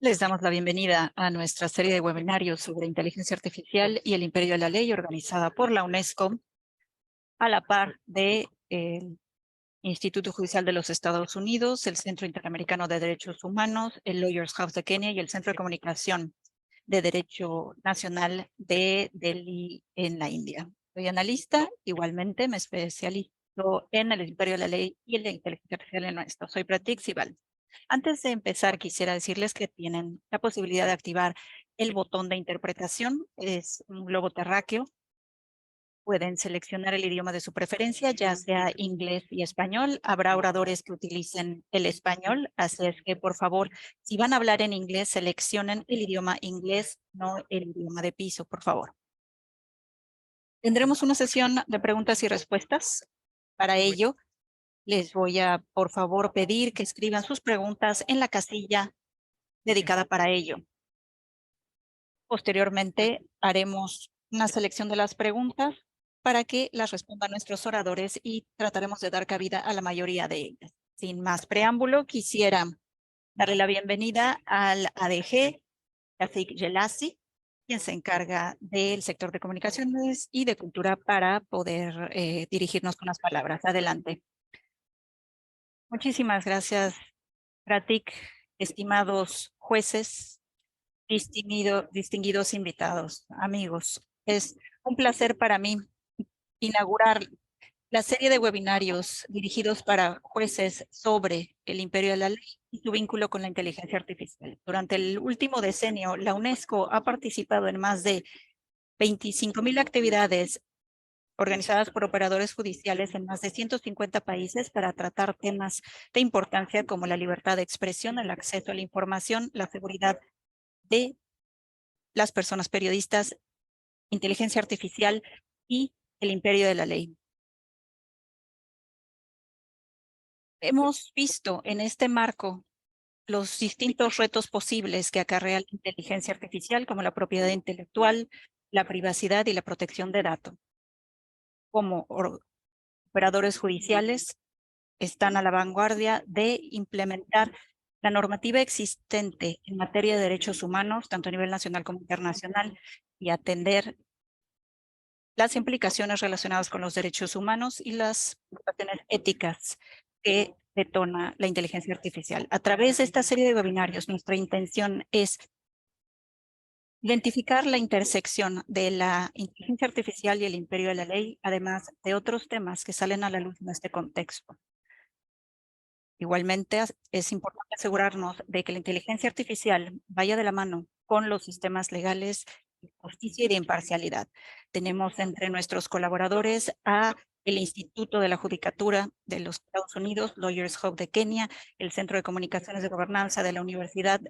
Les damos la bienvenida a nuestra serie de webinarios sobre inteligencia artificial y el imperio de la ley, organizada por la UNESCO a la par del Instituto Judicial de los Estados Unidos, el Centro Interamericano de Derechos Humanos, el Lawyers House de Kenia y el Centro de Comunicación de Derecho Nacional de Delhi en la India. Soy analista, igualmente me especializo en el imperio de la ley y en la inteligencia artificial en esto. Soy Pratik Sibal. Antes de empezar, quisiera decirles que tienen la posibilidad de activar el botón de interpretación. Es un globo terráqueo. Pueden seleccionar el idioma de su preferencia, ya sea inglés y español. Habrá oradores que utilicen el español, así es que, por favor, si van a hablar en inglés, seleccionen el idioma inglés, no el idioma de piso, por favor. Tendremos una sesión de preguntas y respuestas. Para ello, les voy a, por favor, pedir que escriban sus preguntas en la casilla dedicada para ello. Posteriormente, haremos una selección de las preguntas para que las respondan nuestros oradores y trataremos de dar cabida a la mayoría de ellas. Sin más preámbulo, quisiera darle la bienvenida al ADG, Rafik Jelassi, quien se encarga del sector de comunicaciones y de cultura para poder dirigirnos con las palabras. Adelante. Muchísimas gracias, Pratik, estimados jueces, distinguidos invitados, amigos. Es un placer para mí inaugurar la serie de webinarios dirigidos para jueces sobre el imperio de la ley y su vínculo con la inteligencia artificial. Durante el último decenio, la UNESCO ha participado en más de 25,000 actividades organizadas por operadores judiciales en más de 150 países para tratar temas de importancia como la libertad de expresión, el acceso a la información, la seguridad de las personas periodistas, inteligencia artificial y el imperio de la ley. Hemos visto en este marco los distintos retos posibles que acarrea la inteligencia artificial, como la propiedad intelectual, la privacidad y la protección de datos. Como operadores judiciales, están a la vanguardia de implementar la normativa existente en materia de derechos humanos, tanto a nivel nacional como internacional, y atender las implicaciones relacionadas con los derechos humanos y las implicaciones éticas que detona la inteligencia artificial. A través de esta serie de webinarios, nuestra intención es identificar la intersección de la inteligencia artificial y el imperio de la ley, además de otros temas que salen a la luz en este contexto. Igualmente, es importante asegurarnos de que la inteligencia artificial vaya de la mano con los sistemas legales de justicia y de imparcialidad. Tenemos entre nuestros colaboradores a el Instituto de la Judicatura de los Estados Unidos, Lawyers House de Kenia, el Centro de Comunicaciones de Gobernanza de la Universidad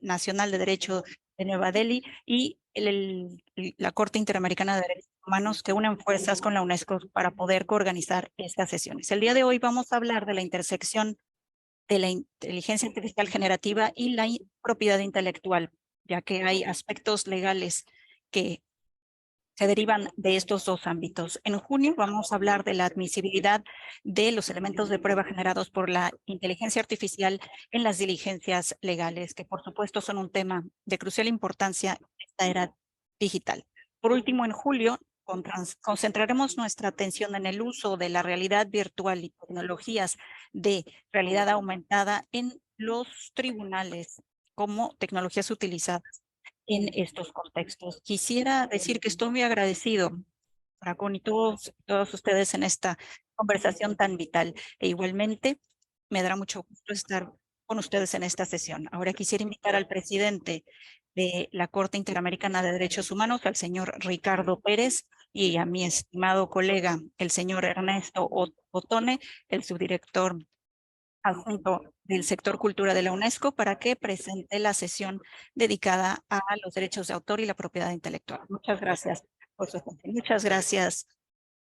Nacional de Derecho de Nueva Delhi y la Corte Interamericana de Derechos Humanos, que unen fuerzas con la UNESCO para poder coorganizar estas sesiones. El día de hoy vamos a hablar de la intersección de la inteligencia artificial generativa y la propiedad intelectual, ya que hay aspectos legales que se derivan de estos dos ámbitos. En junio vamos a hablar de la admisibilidad de los elementos de prueba generados por la inteligencia artificial en las diligencias legales, que por supuesto son un tema de crucial importancia en esta era digital. Por último, en julio concentraremos nuestra atención en el uso de la realidad virtual y tecnologías de realidad aumentada en los tribunales como tecnologías utilizadas en estos contextos. Quisiera decir que estoy muy agradecido con todos ustedes en esta conversación tan vital. E igualmente, me dará mucho gusto estar con ustedes en esta sesión. Ahora quisiera invitar al presidente de la Corte Interamericana de Derechos Humanos, al señor Ricardo Pérez, y a mi estimado colega, el señor Ernesto Otone, el subdirector adjunto del sector cultura de la UNESCO, para que presente la sesión dedicada a los derechos de autor y la propiedad intelectual. Muchas gracias por su atención. Muchas gracias,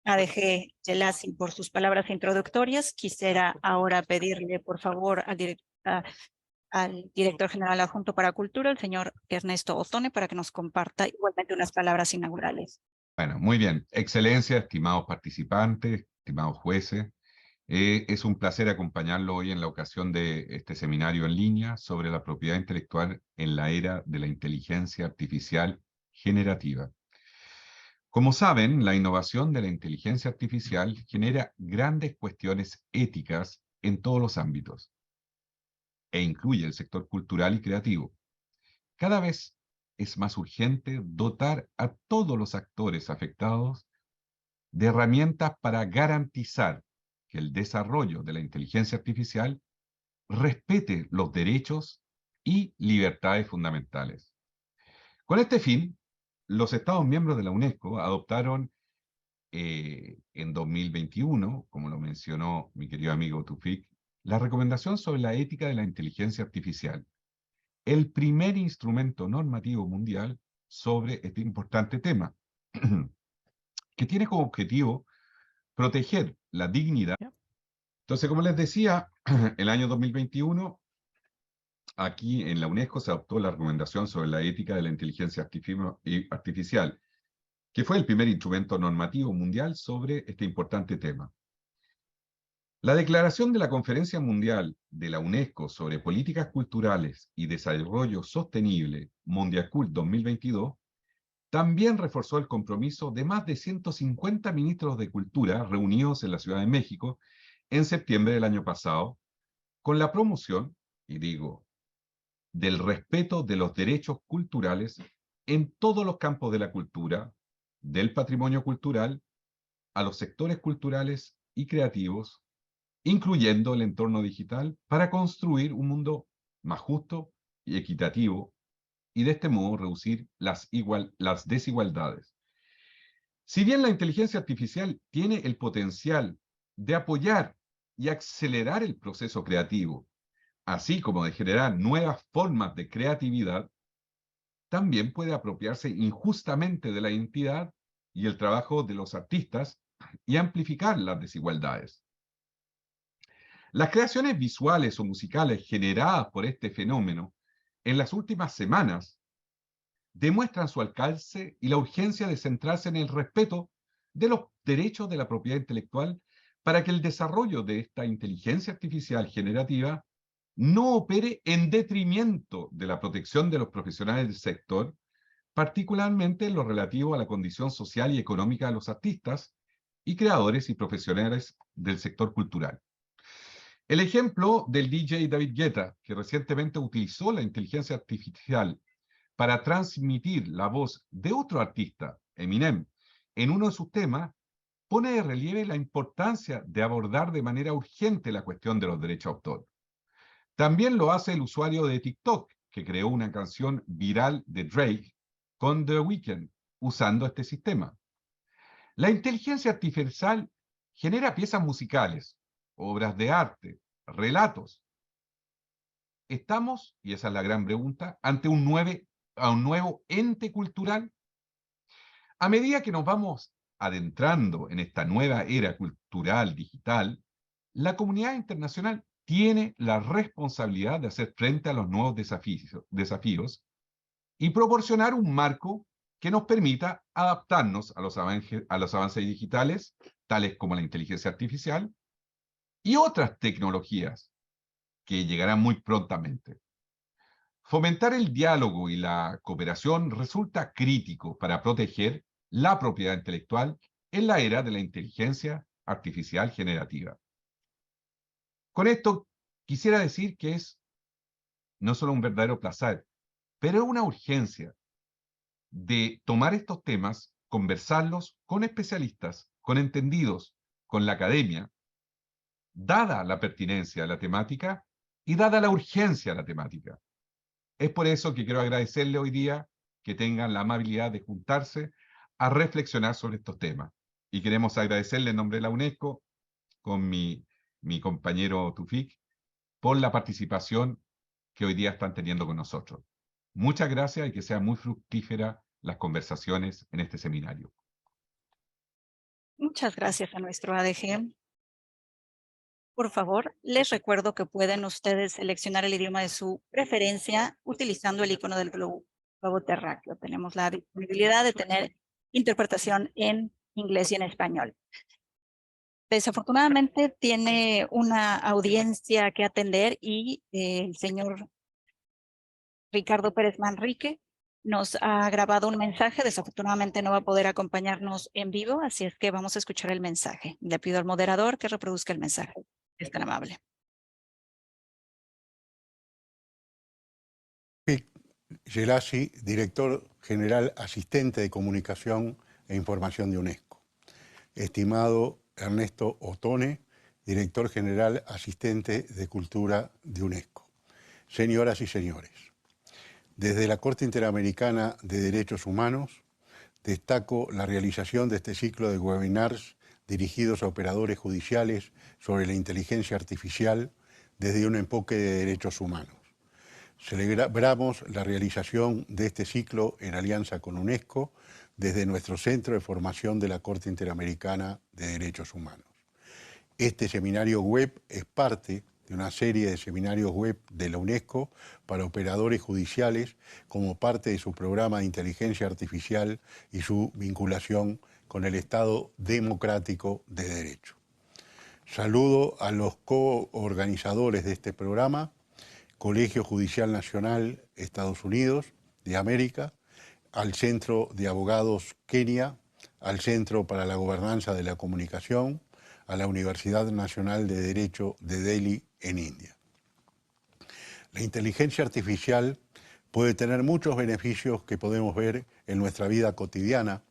ADG Jelassi, por sus palabras introductorias. Quisiera ahora pedirle, por favor, al director general adjunto para cultura, el señor Ernesto Otone, para que nos comparta igualmente unas palabras inaugurales. Bueno, muy bien. Excelencia, estimados participantes, estimados jueces. Es un placer acompañarlo hoy en la ocasión de este seminario en línea sobre la propiedad intelectual en la era de la inteligencia artificial generativa. Como saben, la innovación de la inteligencia artificial genera grandes cuestiones éticas en todos los ámbitos e incluye el sector cultural y creativo. Cada vez es más urgente dotar a todos los actores afectados de herramientas para garantizar que el desarrollo de la inteligencia artificial respete los derechos y libertades fundamentales. Con este fin, los Estados miembros de la UNESCO adoptaron en 2021, como lo mencionó mi querido amigo Tufik, la recomendación sobre la ética de la inteligencia artificial, el primer instrumento normativo mundial sobre este importante tema, que tiene como objetivo proteger la dignidad. Entonces, como les decía, el año 2021, aquí en la UNESCO se adoptó la recomendación sobre la ética de la inteligencia artificial, que fue el primer instrumento normativo mundial sobre este importante tema. La declaración de la Conferencia Mundial de la UNESCO sobre Políticas Culturales y Desarrollo Sostenible, Mondiacult 2022, también reforzó el compromiso de más de 150 ministros de Cultura reunidos en la Ciudad de México en septiembre del año pasado, con la promoción, y digo, del respeto de los derechos culturales en todos los campos de la cultura, del patrimonio cultural, a los sectores culturales y creativos, incluyendo el entorno digital, para construir un mundo más justo y equitativo y de este modo reducir las desigualdades. Si bien la inteligencia artificial tiene el potencial de apoyar y acelerar el proceso creativo, así como de generar nuevas formas de creatividad, también puede apropiarse injustamente de la identidad y el trabajo de los artistas y amplificar las desigualdades. Las creaciones visuales o musicales generadas por este fenómeno en las últimas semanas demuestran su alcance y la urgencia de centrarse en el respeto de los derechos de la propiedad intelectual para que el desarrollo de esta inteligencia artificial generativa no opere en detrimento de la protección de los profesionales del sector, particularmente en lo relativo a la condición social y económica de los artistas y creadores y profesionales del sector cultural. El ejemplo del DJ David Guetta, que recientemente utilizó la inteligencia artificial para transmitir la voz de otro artista, Eminem, en uno de sus temas, pone de relieve la importancia de abordar de manera urgente la cuestión de los derechos de autor. También lo hace el usuario de TikTok, que creó una canción viral de Drake con The Weeknd, usando este sistema. La inteligencia artificial genera piezas musicales, obras de arte, relatos. ¿Estamos, y esa es la gran pregunta, ante un nuevo ente cultural? A medida que nos vamos adentrando en esta nueva era cultural digital, la comunidad internacional tiene la responsabilidad de hacer frente a los nuevos desafíos y proporcionar un marco que nos permita adaptarnos a los avances digitales, tales como la inteligencia artificial y otras tecnologías que llegarán muy prontamente. Fomentar el diálogo y la cooperación resulta crítico para proteger la propiedad intelectual en la era de la inteligencia artificial generativa. Con esto quisiera decir que es no solo un verdadero placer, pero es una urgencia de tomar estos temas, conversarlos con especialistas, con entendidos, con la academia, dada la pertinencia de la temática y dada la urgencia de la temática. Es por eso que quiero agradecerle hoy día que tengan la amabilidad de juntarse a reflexionar sobre estos temas. Y queremos agradecerle en nombre de la UNESCO, con mi compañero Tufik, por la participación que hoy día están teniendo con nosotros. Muchas gracias y que sean muy fructíferas las conversaciones en este seminario. Muchas gracias a nuestro ADG. Por favor, les recuerdo que pueden ustedes seleccionar el idioma de su preferencia utilizando el icono del globo terráqueo. Tenemos la disponibilidad de tener interpretación en inglés y en español. Desafortunadamente tiene una audiencia que atender y el señor Ricardo Pérez Manrique nos ha grabado un mensaje. Desafortunadamente no va a poder acompañarnos en vivo, así es que vamos a escuchar el mensaje. Le pido al moderador que reproduzca el mensaje. Es tan amable. Gerasi, director general asistente de comunicación e información de UNESCO. Estimado Ernesto Otone, director general asistente de cultura de UNESCO. Señoras y señores, desde la Corte Interamericana de Derechos Humanos destaco la realización de este ciclo de webinars dirigidos a operadores judiciales sobre la inteligencia artificial desde un enfoque de derechos humanos. Celebramos la realización de este ciclo en alianza con UNESCO desde nuestro Centro de Formación de la Corte Interamericana de Derechos Humanos. Este seminario web es parte de una serie de seminarios web de la UNESCO para operadores judiciales como parte de su programa de inteligencia artificial y su vinculación con el Estado democrático de derecho. Saludo a los coorganizadores de este programa, Colegio Judicial Nacional Estados Unidos de América, al Centro de Abogados Kenia, al Centro para la Gobernanza de la Comunicación, a la Universidad Nacional de Derecho de Delhi en India. La inteligencia artificial puede tener muchos beneficios que podemos ver en nuestra vida cotidiana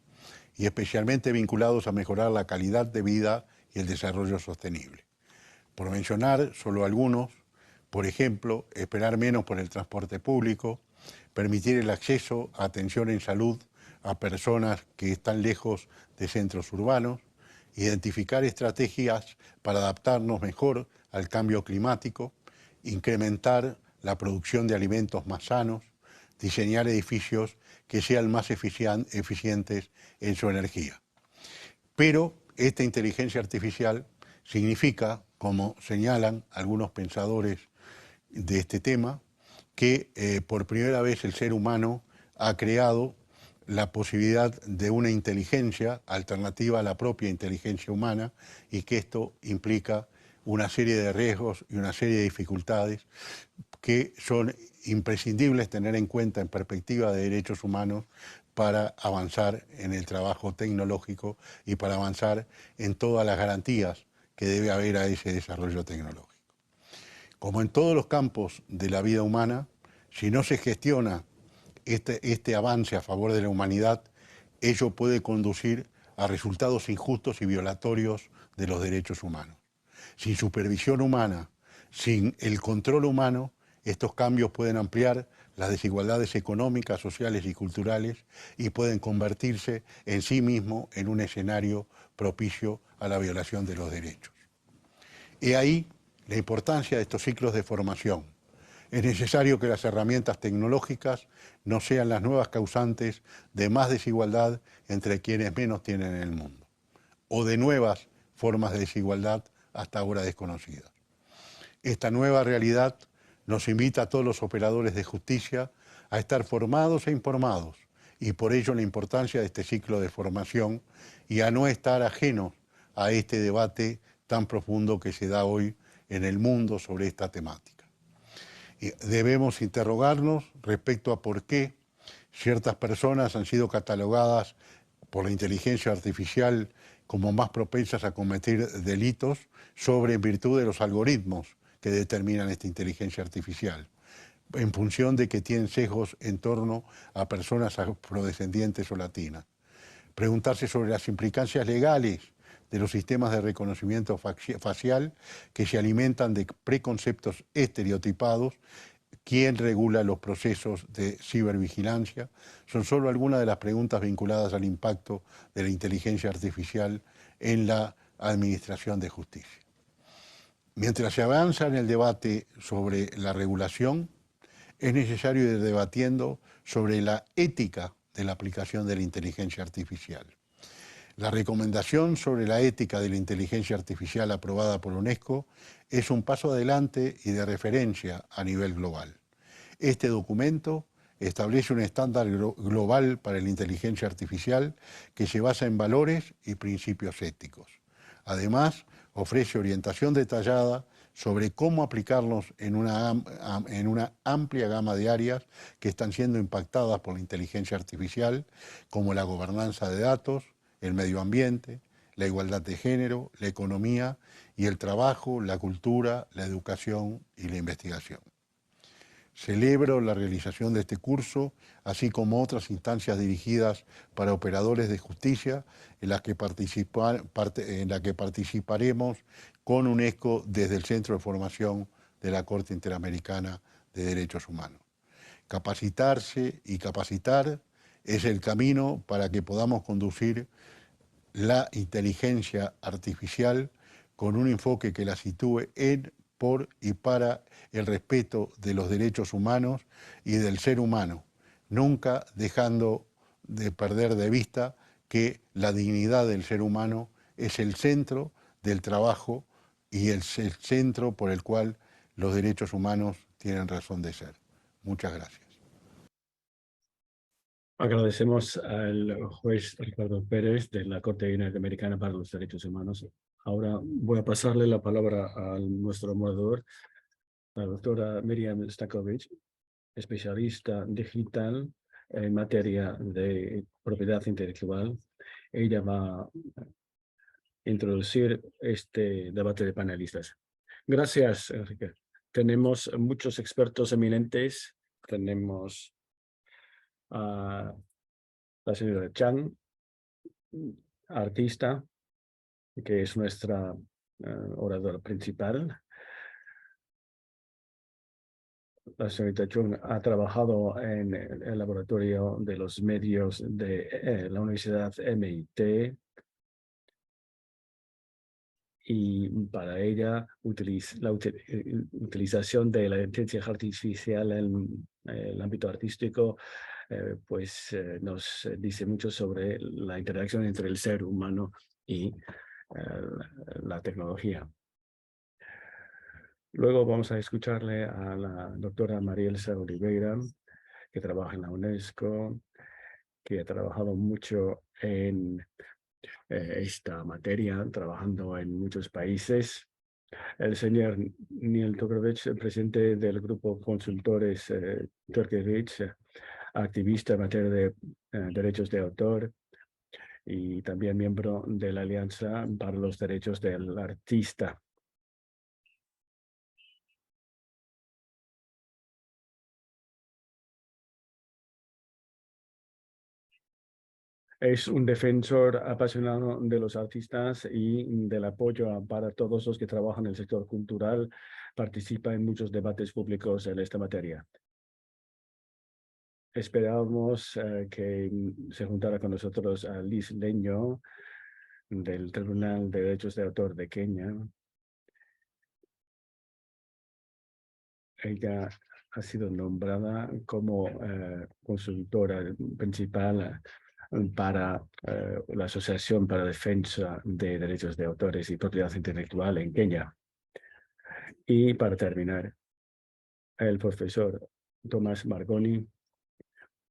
y especialmente vinculados a mejorar la calidad de vida y el desarrollo sostenible. Por mencionar solo algunos, por ejemplo, esperar menos por el transporte público, permitir el acceso a atención en salud a personas que están lejos de centros urbanos, identificar estrategias para adaptarnos mejor al cambio climático, incrementar la producción de alimentos más sanos, diseñar edificios que sean más eficientes en su energía. Pero esta inteligencia artificial significa, como señalan algunos pensadores de este tema, que por primera vez el ser humano ha creado la posibilidad de una inteligencia alternativa a la propia inteligencia humana y que esto implica una serie de riesgos y una serie de dificultades que son imprescindibles tener en cuenta en perspectiva de derechos humanos para avanzar en el trabajo tecnológico y para avanzar en todas las garantías que debe haber a ese desarrollo tecnológico. Como en todos los campos de la vida humana, si no se gestiona este avance a favor de la humanidad, ello puede conducir a resultados injustos y violatorios de los derechos humanos. Sin supervisión humana, sin el control humano, estos cambios pueden ampliar las desigualdades económicas, sociales y culturales y pueden convertirse en sí mismo en un escenario propicio a la violación de los derechos. Y ahí la importancia de estos ciclos de formación. Es necesario que las herramientas tecnológicas no sean las nuevas causantes de más desigualdad entre quienes menos tienen en el mundo, o de nuevas formas de desigualdad hasta ahora desconocidas. Esta nueva realidad nos invita a todos los operadores de justicia a estar formados e informados, y por ello la importancia de este ciclo de formación y a no estar ajenos a este debate tan profundo que se da hoy en el mundo sobre esta temática. Debemos interrogarnos respecto a por qué ciertas personas han sido catalogadas por la inteligencia artificial como más propensas a cometer delitos en virtud de los algoritmos que determinan esta inteligencia artificial, en función de que tienen sesgos en torno a personas afrodescendientes o latinas. Preguntarse sobre las implicancias legales de los sistemas de reconocimiento facial que se alimentan de preconceptos estereotipados, quién regula los procesos de cibervigilancia, son solo algunas de las preguntas vinculadas al impacto de la inteligencia artificial en la administración de justicia. Mientras se avanza en el debate sobre la regulación, es necesario ir debatiendo sobre la ética de la aplicación de la inteligencia artificial. La recomendación sobre la ética de la inteligencia artificial aprobada por UNESCO es un paso adelante y de referencia a nivel global. Este documento establece un estándar global para la inteligencia artificial que se basa en valores y principios éticos. Además, ofrece orientación detallada sobre cómo aplicarlos en una amplia gama de áreas que están siendo impactadas por la inteligencia artificial, como la gobernanza de datos, el medio ambiente, la igualdad de género, la economía y el trabajo, la cultura, la educación y la investigación. Celebro la realización de este curso, así como otras instancias dirigidas para operadores de justicia en las que participaremos con UNESCO desde el Centro de Formación de la Corte Interamericana de Derechos Humanos. Capacitarse y capacitar es el camino para que podamos conducir la inteligencia artificial con un enfoque que la sitúe en, por y para el respeto de los derechos humanos y del ser humano, nunca dejando de perder de vista que la dignidad del ser humano es el centro del trabajo y el centro por el cual los derechos humanos tienen razón de ser. Muchas gracias. Agradecemos al juez Ricardo Pérez de la Corte Interamericana para los Derechos Humanos. Ahora voy a pasarle la palabra a nuestro moderador, la doctora Miriam Stankovic, especialista digital en materia de propiedad intelectual. Ella va a introducir este debate de panelistas. Gracias, Enrique. Tenemos muchos expertos eminentes. Tenemos a la señora Chang, artista, que es nuestra oradora principal. La señorita Chung ha trabajado en el laboratorio de los medios de la Universidad MIT y para ella la utilización de la inteligencia artificial en el ámbito artístico nos dice mucho sobre la interacción entre el ser humano y la tecnología. Luego vamos a escucharle a la doctora María Elsa Oliveira, que trabaja en la UNESCO, que ha trabajado mucho en esta materia, trabajando en muchos países. El señor Neil Tokrovich, el presidente del grupo Consultores Turkevich, activista en materia de derechos de autor y también miembro de la Alianza para los Derechos del Artista. Es un defensor apasionado de los artistas y del apoyo para todos los que trabajan en el sector cultural. Participa en muchos debates públicos en esta materia. Esperamos que se juntara con nosotros a Liz Leño del Tribunal de Derechos de Autor de Kenia. Ella ha sido nombrada como consultora principal para la Asociación para la Defensa de Derechos de Autores y Propiedad Intelectual en Kenia. Y para terminar, el profesor Tomás Margoni,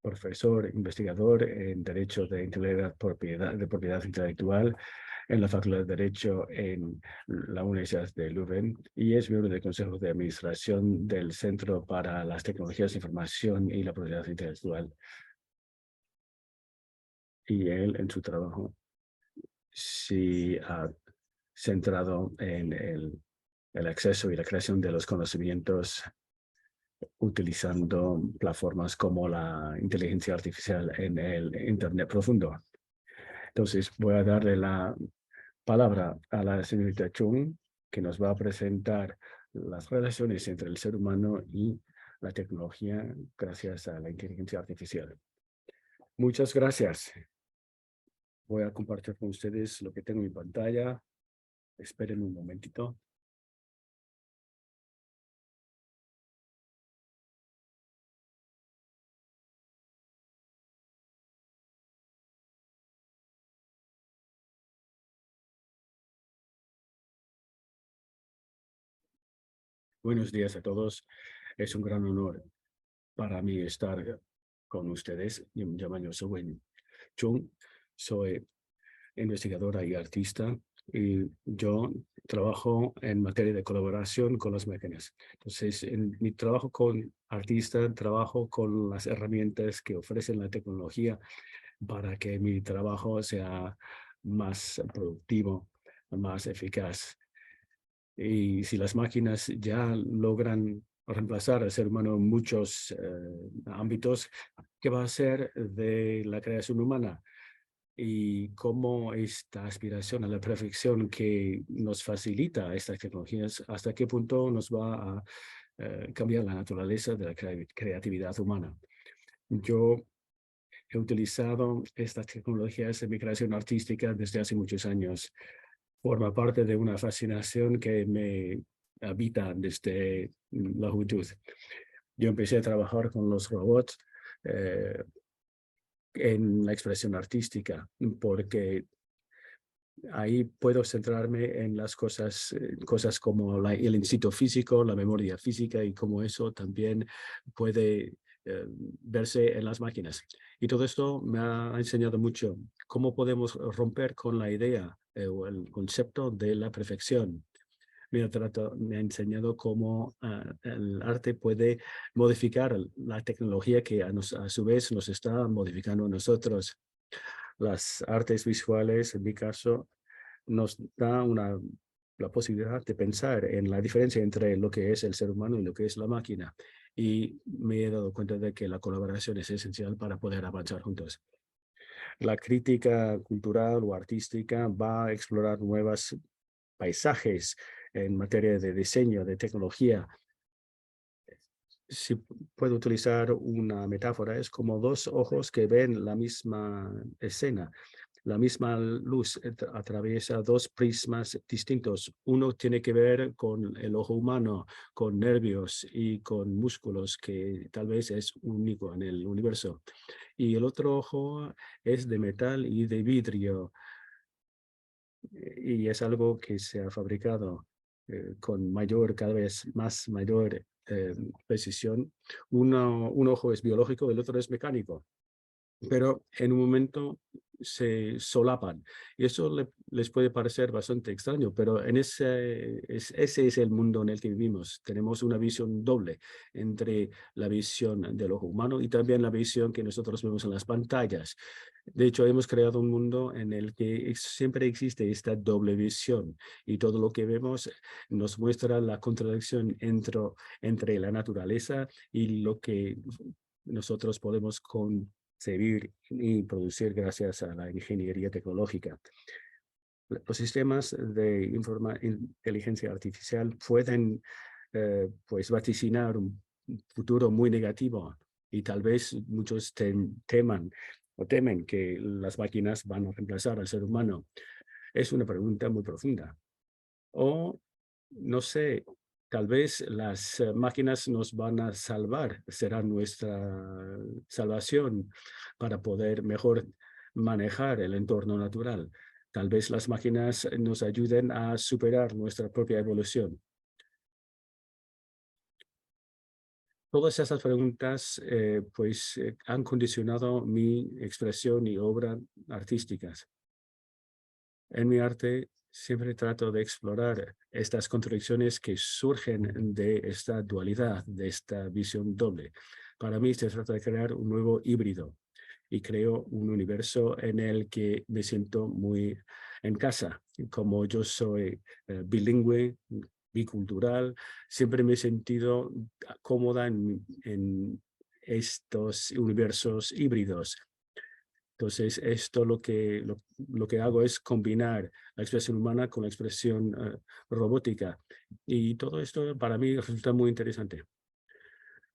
profesor investigador en Derecho de Propiedad Intelectual en la Facultad de Derecho en la Universidad de Leuven y es miembro del Consejo de Administración del Centro para las Tecnologías de Información y la Propiedad Intelectual. Y él, en su trabajo, sí ha centrado en el acceso y la creación de los conocimientos utilizando plataformas como la inteligencia artificial en el Internet profundo. Entonces, voy a darle la palabra a la señorita Chung, que nos va a presentar las relaciones entre el ser humano y la tecnología gracias a la inteligencia artificial. Muchas gracias. Voy a compartir con ustedes lo que tengo en mi pantalla. Esperen un momentito. Buenos días a todos. Es un gran honor para mí estar con ustedes. Yo me llamo Sowen Chung. Soy investigadora y artista y yo trabajo en materia de colaboración con las máquinas. Entonces, en mi trabajo con artistas, trabajo con las herramientas que ofrecen la tecnología para que mi trabajo sea más productivo, más eficaz. Y si las máquinas ya logran reemplazar al ser humano en muchos ámbitos, ¿qué va a ser de la creación humana? Y cómo esta aspiración a la perfección que nos facilita estas tecnologías, hasta qué punto nos va a cambiar la naturaleza de la creatividad humana. Yo he utilizado estas tecnologías en mi creación artística desde hace muchos años. Forma parte de una fascinación que me habita desde la juventud. Yo empecé a trabajar con los robots en la expresión artística, porque ahí puedo centrarme en las cosas, cosas como el instinto físico, la memoria física y cómo eso también puede verse en las máquinas. Y todo esto me ha enseñado mucho cómo podemos romper con la idea o el concepto de la perfección. Me ha enseñado cómo el arte puede modificar la tecnología que a su vez nos está modificando a nosotros. Las artes visuales, en mi caso, nos da la posibilidad de pensar en la diferencia entre lo que es el ser humano y lo que es la máquina. Y me he dado cuenta de que la colaboración es esencial para poder avanzar juntos. La crítica cultural o artística va a explorar nuevos paisajes en materia de diseño, de tecnología. Si puedo utilizar una metáfora, es como dos ojos que ven la misma escena. La misma luz atraviesa dos prismas distintos. Uno tiene que ver con el ojo humano, con nervios y con músculos, que tal vez es único en el universo. Y el otro ojo es de metal y de vidrio, y es algo que se ha fabricado con cada vez más mayor precisión. Un ojo es biológico, el otro es mecánico, pero en un momento se solapan. Y eso les puede parecer bastante extraño, pero ese es el mundo en el que vivimos. Tenemos una visión doble entre la visión del ojo humano y también la visión que nosotros vemos en las pantallas. De hecho, hemos creado un mundo en el que siempre existe esta doble visión y todo lo que vemos nos muestra la contradicción entre la naturaleza y lo que nosotros podemos concebir y producir gracias a la ingeniería tecnológica. Los sistemas de inteligencia artificial pueden pues vaticinar un futuro muy negativo y tal vez muchos temen que las máquinas van a reemplazar al ser humano. Es una pregunta muy profunda. O, no sé, tal vez las máquinas nos van a salvar, será nuestra salvación para poder mejor manejar el entorno natural. Tal vez las máquinas nos ayuden a superar nuestra propia evolución. Todas esas preguntas han condicionado mi expresión y obra artísticas. En mi arte siempre trato de explorar estas contradicciones que surgen de esta dualidad, de esta visión doble. Para mí se trata de crear un nuevo híbrido y creo un universo en el que me siento muy en casa. Como yo soy bilingüe, bicultural, siempre me he sentido cómoda en estos universos híbridos. Entonces, esto lo que hago es combinar la expresión humana con la expresión robótica. Y todo esto para mí resulta muy interesante.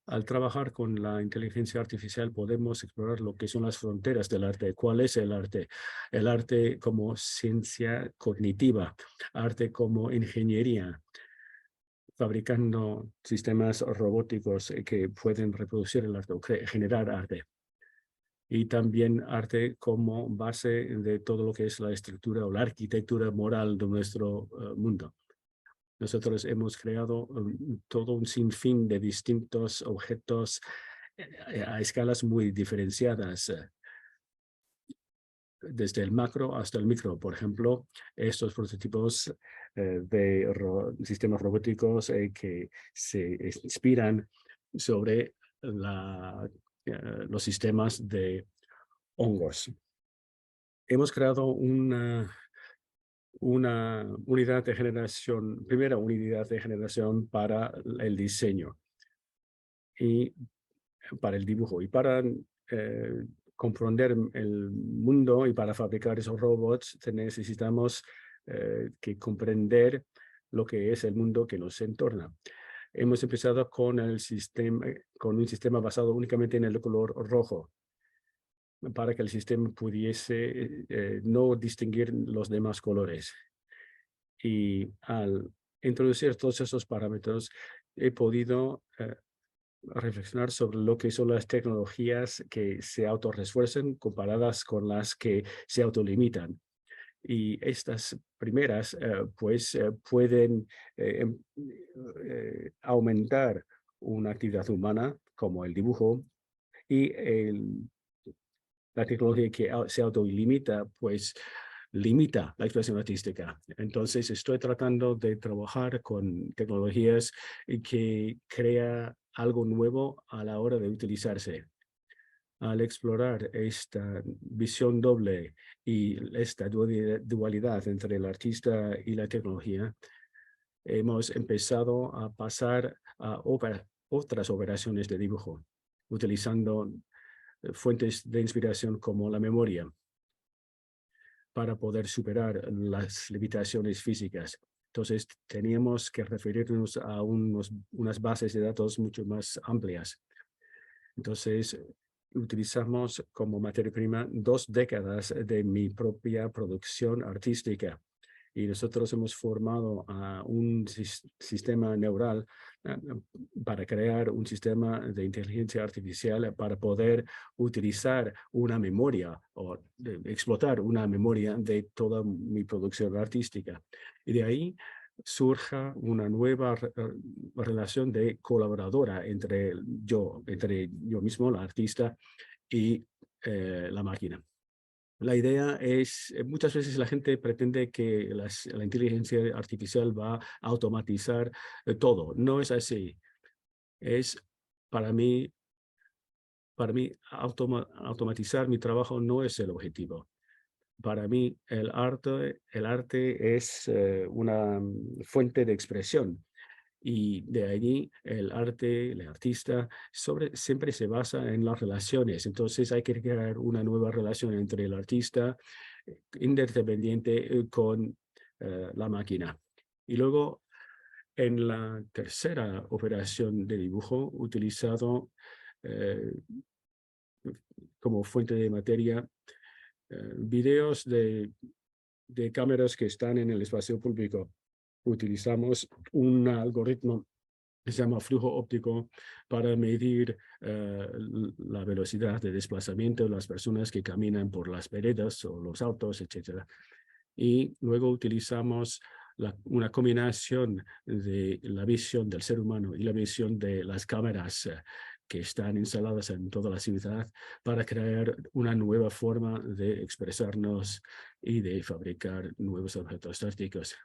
Al trabajar con la inteligencia artificial podemos explorar lo que son las fronteras del arte. ¿Cuál es el arte? El arte como ciencia cognitiva, arte como ingeniería, fabricando sistemas robóticos que pueden reproducir el arte o generar arte. Y también arte como base de todo lo que es la estructura o la arquitectura moral de nuestro mundo. Nosotros hemos creado todo un sinfín de distintos objetos a escalas muy diferenciadas. desde el macro hasta el micro. Por ejemplo, estos prototipos de sistemas robóticos que se inspiran sobre los sistemas de hongos. Hemos creado una unidad de generación, primera unidad de generación para el diseño y para el dibujo. Y para comprender el mundo y para fabricar esos robots necesitamos que comprender lo que es el mundo que nos entorna. Hemos empezado con un sistema basado únicamente en el color rojo, para que el sistema pudiese no distinguir los demás colores. Y al introducir todos esos parámetros, he podido reflexionar sobre lo que son las tecnologías que se autorrefuerzan comparadas con las que se autolimitan. Y estas primeras, pueden aumentar una actividad humana, como el dibujo, y la tecnología que se autolimita, pues limita la expresión artística. Entonces, estoy tratando de trabajar con tecnologías que crea algo nuevo a la hora de utilizarse. Al explorar esta visión doble y esta dualidad entre el artista y la tecnología, hemos empezado a pasar a otras operaciones de dibujo, utilizando fuentes de inspiración como la memoria, para poder superar las limitaciones físicas. Entonces, teníamos que referirnos a unas bases de datos mucho más amplias. Entonces, utilizamos como materia prima 2 décadas de mi propia producción artística. Y nosotros hemos formado un sistema neural para crear un sistema de inteligencia artificial para poder utilizar una memoria o explotar una memoria de toda mi producción artística. Y de ahí surja una nueva relación de colaboradora entre yo mismo, la artista, y la máquina. La idea es, muchas veces la gente pretende que la inteligencia artificial va a automatizar todo. No es así. Es para mí automatizar mi trabajo no es el objetivo. Para mí el arte es una fuente de expresión. Y de allí el artista siempre se basa en las relaciones. Entonces hay que crear una nueva relación entre el artista interdependiente con la máquina. Y luego, en la tercera operación de dibujo, utilizado como fuente de materia videos de cámaras que están en el espacio público. Utilizamos un algoritmo que se llama flujo óptico para medir la velocidad de desplazamiento de las personas que caminan por las veredas o los autos, etc. Y luego utilizamos una combinación de la visión del ser humano y la visión de las cámaras que están instaladas en toda la ciudad para crear una nueva forma de expresarnos y de fabricar nuevos objetos artísticos.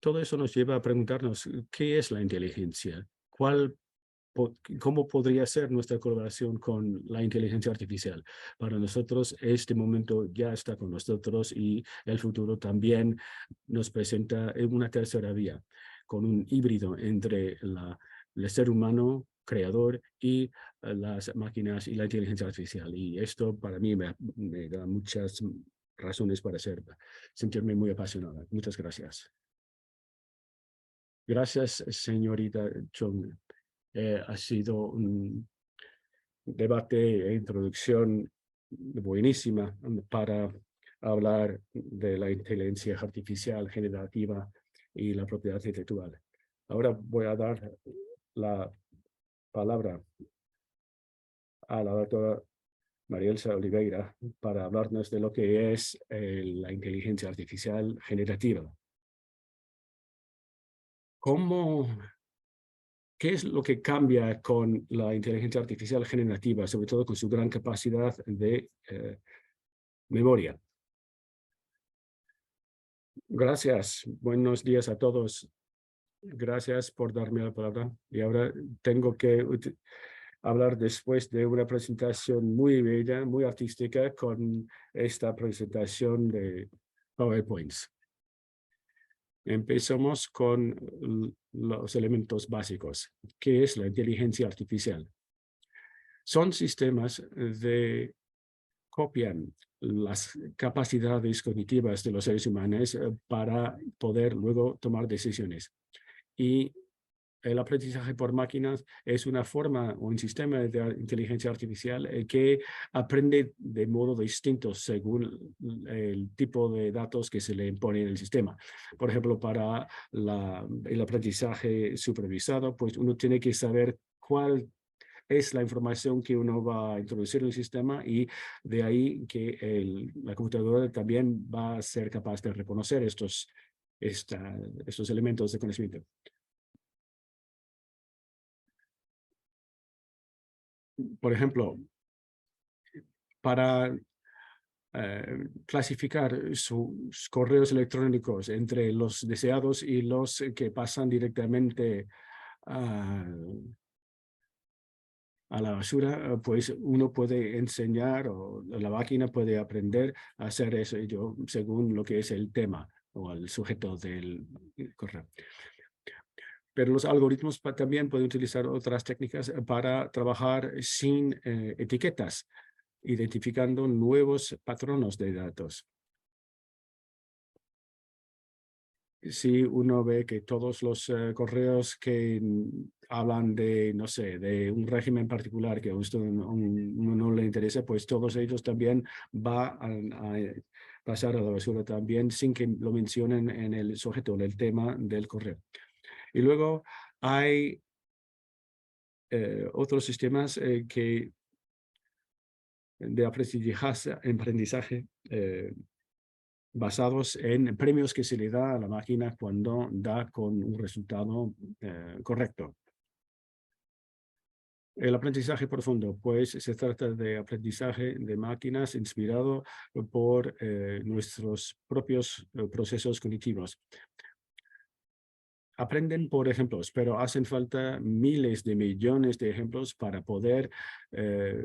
Todo eso nos lleva a preguntarnos, ¿qué es la inteligencia? ¿Cómo podría ser nuestra colaboración con la inteligencia artificial? Para nosotros, este momento ya está con nosotros y el futuro también nos presenta una tercera vía, con un híbrido entre el ser humano creador y las máquinas y la inteligencia artificial. Y esto para mí me da muchas razones para sentirme muy apasionada. Muchas gracias. Gracias, señorita Chong. Ha sido un debate e introducción buenísima para hablar de la inteligencia artificial generativa y la propiedad intelectual. Ahora voy a dar la palabra a la doctora Marielsa Oliveira para hablarnos de lo que es la inteligencia artificial generativa. ¿Qué es lo que cambia con la inteligencia artificial generativa, sobre todo con su gran capacidad de Memoria. Gracias. Buenos días a todos. Gracias por darme la palabra. Y ahora tengo que hablar después de una presentación muy bella, muy artística, con esta presentación de PowerPoints. Empezamos con los elementos básicos. ¿Qué es la inteligencia artificial? Son sistemas de copian las capacidades cognitivas de los seres humanos para poder luego tomar decisiones. Y el aprendizaje por máquinas es una forma o un sistema de inteligencia artificial que aprende de modo distinto según el tipo de datos que se le impone en el sistema. Por ejemplo, para el aprendizaje supervisado, pues uno tiene que saber cuál es la información que uno va a introducir en el sistema y de ahí que la computadora también va a ser capaz de reconocer estos elementos de conocimiento. Por ejemplo, para clasificar sus correos electrónicos entre los deseados y los que pasan directamente a la basura, pues uno puede enseñar o la máquina puede aprender a hacer eso según lo que es el tema o el sujeto del correo. Pero los algoritmos también pueden utilizar otras técnicas para trabajar sin etiquetas, identificando nuevos patronos de datos. Si uno ve que todos los correos que hablan de, no sé, de un régimen particular que a usted no le interesa, pues todos ellos también va a pasar a la basura también sin que lo mencionen en el sujeto, en el tema del correo. Y luego hay otros sistemas de aprendizaje basados en premios que se le da a la máquina cuando da con un resultado correcto. El aprendizaje profundo, pues se trata de aprendizaje de máquinas inspirado por nuestros propios procesos cognitivos. Aprenden por ejemplos, pero hacen falta miles de millones de ejemplos para poder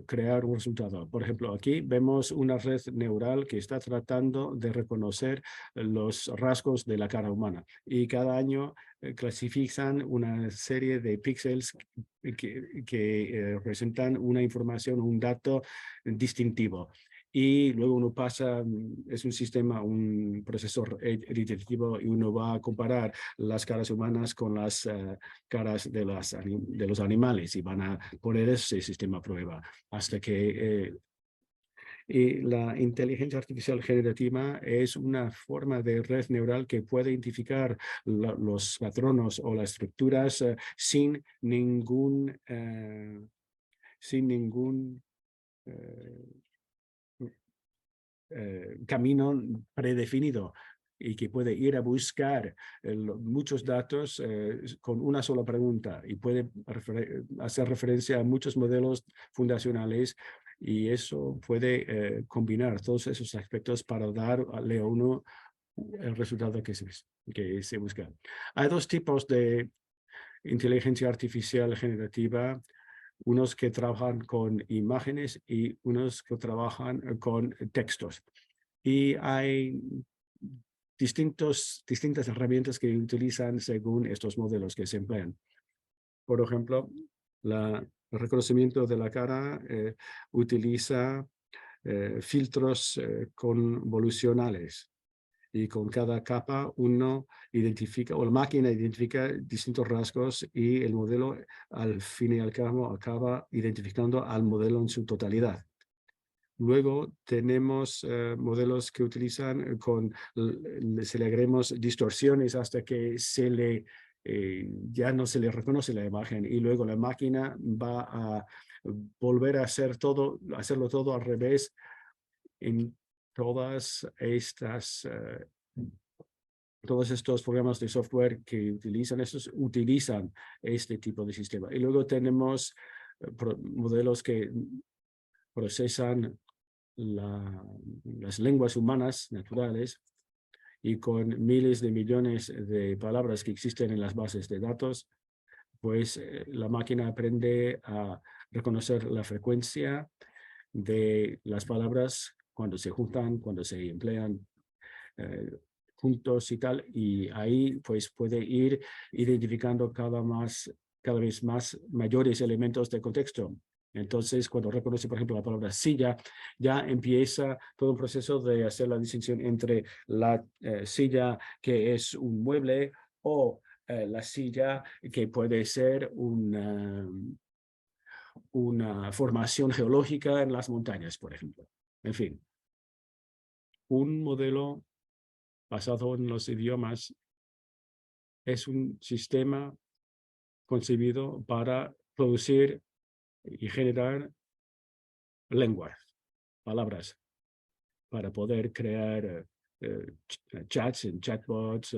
crear un resultado. Por ejemplo, aquí vemos una red neural que está tratando de reconocer los rasgos de la cara humana y cada año clasifican una serie de píxeles que representan una información, un dato distintivo. Y luego uno pasa, es un sistema, un procesor iterativo y uno va a comparar las caras humanas con las caras de los animales y van a poner ese sistema a prueba hasta que y la inteligencia artificial generativa es una forma de red neural que puede identificar los patronos o las estructuras sin ningún camino predefinido y que puede ir a buscar muchos datos con una sola pregunta y puede hacer referencia a muchos modelos fundacionales y eso puede combinar todos esos aspectos para darle a uno el resultado que se busca. Hay dos tipos de inteligencia artificial generativa, unos que trabajan con imágenes y unos que trabajan con textos. Y hay distintas herramientas que utilizan según estos modelos que se emplean. Por ejemplo, el reconocimiento de la cara utiliza filtros convolucionales. Y con cada capa uno identifica, o la máquina identifica distintos rasgos y el modelo al fin y al cabo acaba identificando al modelo en su totalidad. Luego tenemos modelos que utilizan se le agregamos distorsiones hasta que ya no se le reconoce la imagen y luego la máquina va a volver a hacerlo todo al revés en todos estos programas de software que utilizan este tipo de sistema. Y luego tenemos modelos que procesan las lenguas humanas naturales y con miles de millones de palabras que existen en las bases de datos, pues la máquina aprende a reconocer la frecuencia de las palabras cuando se juntan, cuando se emplean juntos y tal, y ahí pues puede ir identificando cada vez más mayores elementos de contexto. Entonces, cuando reconoce, por ejemplo, la palabra silla, ya empieza todo un proceso de hacer la distinción entre la silla que es un mueble o la silla que puede ser una formación geológica en las montañas, por ejemplo. En fin, un modelo basado en los idiomas es un sistema concebido para producir y generar lenguas, palabras, para poder crear chats en chatbots,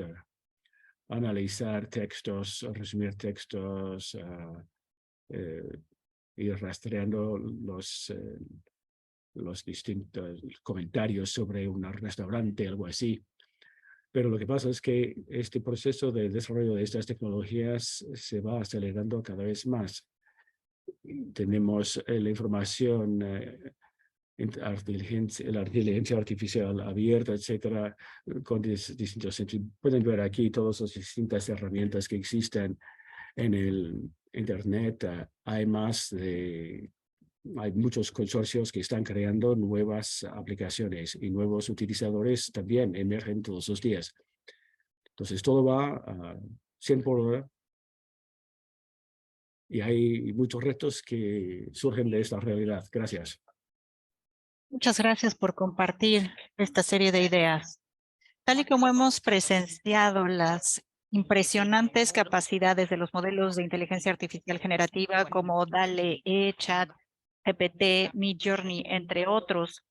analizar textos, resumir textos, ir rastreando los distintos comentarios sobre un restaurante, algo así. Pero lo que pasa es que este proceso de desarrollo de estas tecnologías se va acelerando cada vez más. Tenemos la información, la inteligencia artificial abierta, etcétera, con distintos centros. Pueden ver aquí todas las distintas herramientas que existen en el Internet. Hay muchos consorcios que están creando nuevas aplicaciones y nuevos utilizadores también emergen todos los días. Entonces, todo va a 100 por hora y hay muchos retos que surgen de esta realidad. Gracias. Muchas gracias por compartir esta serie de ideas. Tal y como hemos presenciado las impresionantes capacidades de los modelos de inteligencia artificial generativa como DALL-E, ChatGPT, Midjourney, entre otros,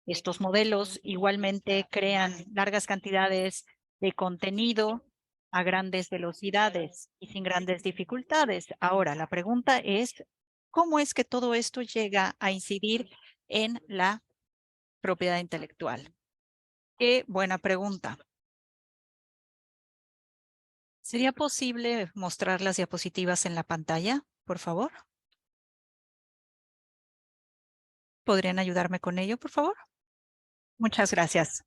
estos modelos igualmente crean largas cantidades de contenido a grandes velocidades y sin grandes dificultades. Ahora, la pregunta es, ¿cómo es que todo esto llega a incidir en la propiedad intelectual? Qué buena pregunta. ¿Sería posible mostrar las diapositivas en la pantalla, por favor? ¿Podrían ayudarme con ello, por favor? Muchas gracias.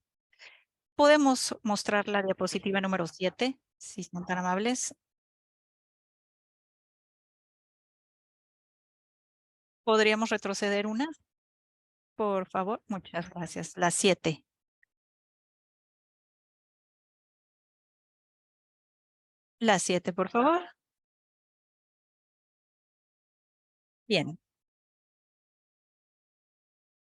¿Podemos mostrar la diapositiva número 7, si son tan amables? ¿Podríamos retroceder una? Por favor, muchas gracias. La 7. La 7, por favor. Bien.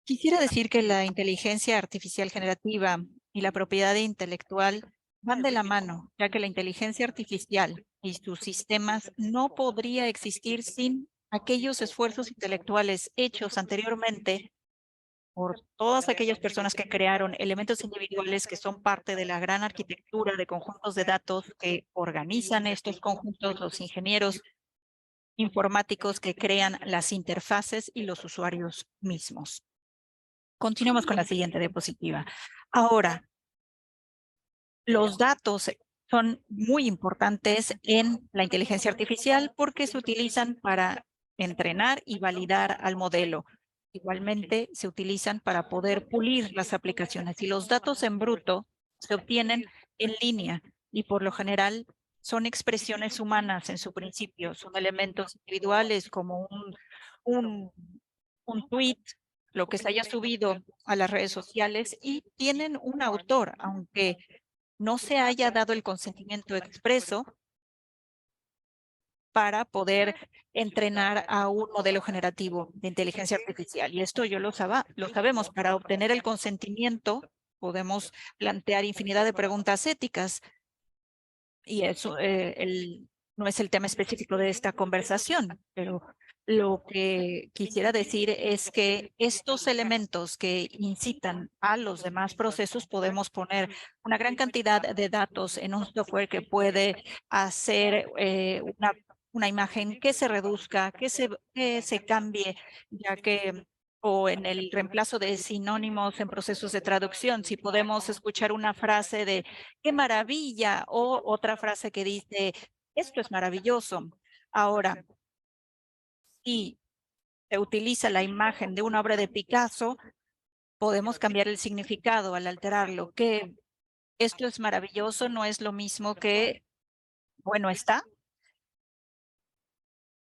Quisiera decir que la inteligencia artificial generativa y la propiedad intelectual van de la mano, ya que la inteligencia artificial y sus sistemas no podría existir sin aquellos esfuerzos intelectuales hechos anteriormente por todas aquellas personas que crearon elementos individuales que son parte de la gran arquitectura de conjuntos de datos que organizan estos conjuntos, los ingenieros informáticos que crean las interfaces y los usuarios mismos. Continuemos con la siguiente diapositiva. Ahora, los datos son muy importantes en la inteligencia artificial porque se utilizan para entrenar y validar al modelo. Igualmente, se utilizan para poder pulir las aplicaciones y los datos en bruto se obtienen en línea y por lo general son expresiones humanas en su principio, son elementos individuales como un tweet, lo que se haya subido a las redes sociales y tienen un autor, aunque no se haya dado el consentimiento expreso para poder entrenar a un modelo generativo de inteligencia artificial. Y esto lo sabemos, para obtener el consentimiento podemos plantear infinidad de preguntas éticas y eso no es el tema específico de esta conversación, pero lo que quisiera decir es que estos elementos que incitan a los demás procesos podemos poner una gran cantidad de datos en un software que puede hacer una imagen que se reduzca, que se cambie, ya que o en el reemplazo de sinónimos en procesos de traducción. Si podemos escuchar una frase de ¡qué maravilla! O otra frase que dice esto es maravilloso. Ahora, si se utiliza la imagen de una obra de Picasso, podemos cambiar el significado al alterarlo, que esto es maravilloso no es lo mismo que bueno está.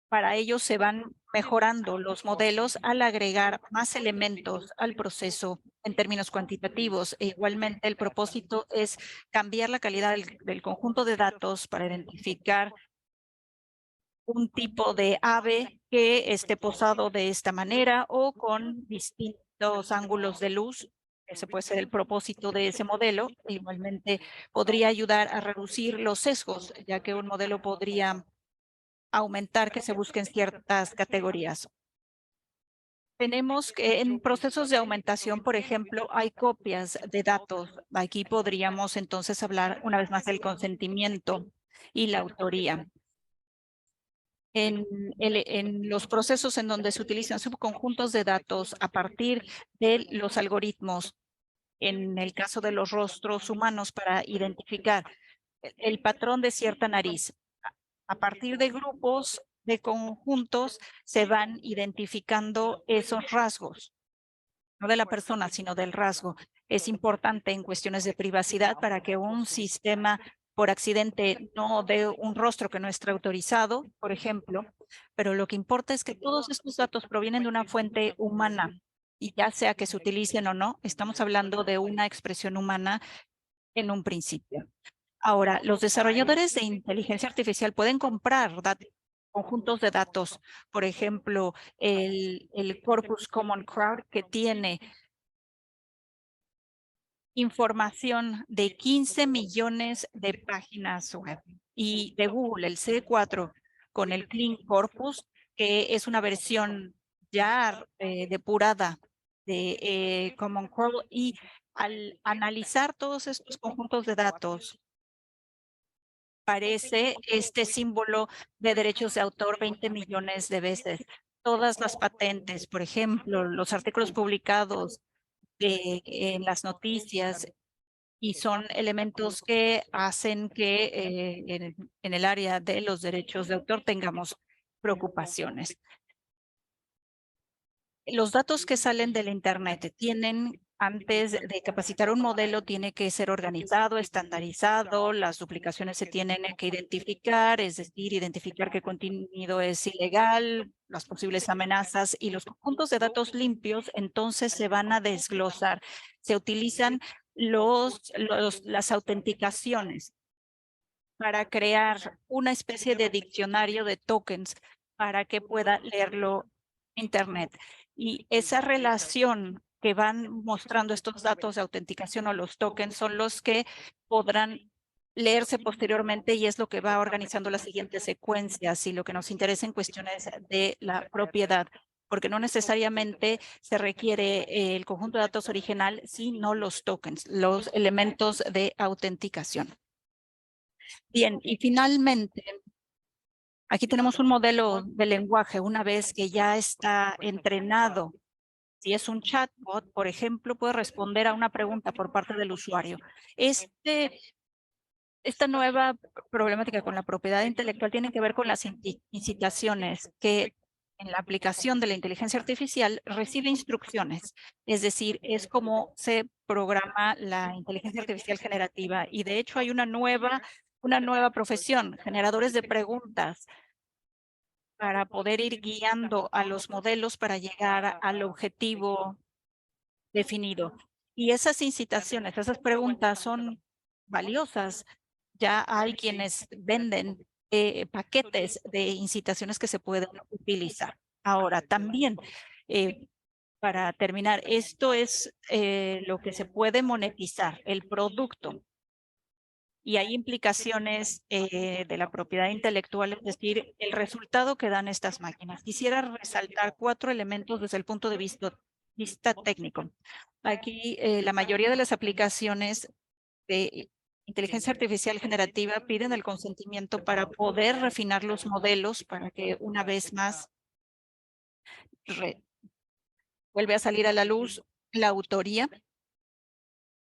Para ello se van mejorando los modelos al agregar más elementos al proceso en términos cuantitativos. E igualmente el propósito es cambiar la calidad del conjunto de datos para identificar un tipo de ave que esté posado de esta manera o con distintos ángulos de luz. Ese puede ser el propósito de ese modelo. Igualmente podría ayudar a reducir los sesgos, ya que un modelo podría aumentar que se busquen ciertas categorías. Tenemos que en procesos de aumentación, por ejemplo, hay copias de datos. Aquí podríamos entonces hablar una vez más del consentimiento y la autoría. En los procesos en donde se utilizan subconjuntos de datos a partir de los algoritmos, en el caso de los rostros humanos para identificar el patrón de cierta nariz. A partir de grupos de conjuntos se van identificando esos rasgos, no de la persona, sino del rasgo. Es importante en cuestiones de privacidad para que un sistema por accidente no dé un rostro que no esté autorizado, por ejemplo, pero lo que importa es que todos estos datos provienen de una fuente humana y ya sea que se utilicen o no, estamos hablando de una expresión humana en un principio. Ahora, los desarrolladores de inteligencia artificial pueden comprar conjuntos de datos, por ejemplo, el Corpus Common Crowd, que tiene información de 15 millones de páginas web, y de Google, el C4, con el Clean Corpus, que es una versión ya depurada de Common Crowd, y al analizar todos estos conjuntos de datos, aparece este símbolo de derechos de autor 20 millones de veces. Todas las patentes, por ejemplo, los artículos publicados en las noticias, y son elementos que hacen que en el área de los derechos de autor tengamos preocupaciones. Los datos que salen del Internet tienen, antes de capacitar un modelo, tiene que ser organizado, estandarizado, las duplicaciones se tienen que identificar, es decir, identificar qué contenido es ilegal, las posibles amenazas, y los conjuntos de datos limpios entonces se van a desglosar. Se utilizan las autenticaciones para crear una especie de diccionario de tokens para que pueda leerlo Internet. Y esa relación que van mostrando estos datos de autenticación o los tokens son los que podrán leerse posteriormente, y es lo que va organizando las siguientes secuencias y lo que nos interesa en cuestiones de la propiedad, porque no necesariamente se requiere el conjunto de datos original, sino los tokens, los elementos de autenticación. Bien, y finalmente, aquí tenemos un modelo de lenguaje. Una vez que ya está entrenado, si es un chatbot, por ejemplo, puede responder a una pregunta por parte del usuario. Esta nueva problemática con la propiedad intelectual tiene que ver con las incitaciones, que en la aplicación de la inteligencia artificial recibe instrucciones. Es decir, es como se programa la inteligencia artificial generativa. Y de hecho hay una nueva profesión, generadores de preguntas, para poder ir guiando a los modelos para llegar al objetivo definido. Y esas incitaciones, esas preguntas son valiosas. Ya hay quienes venden paquetes de incitaciones que se pueden utilizar. Ahora, también, para terminar, esto es lo que se puede monetizar, el producto. Y hay implicaciones de la propiedad intelectual, es decir, el resultado que dan estas máquinas. Quisiera resaltar 4 elementos desde el punto de vista técnico. Aquí la mayoría de las aplicaciones de inteligencia artificial generativa piden el consentimiento para poder refinar los modelos, para que una vez más vuelve a salir a la luz la autoría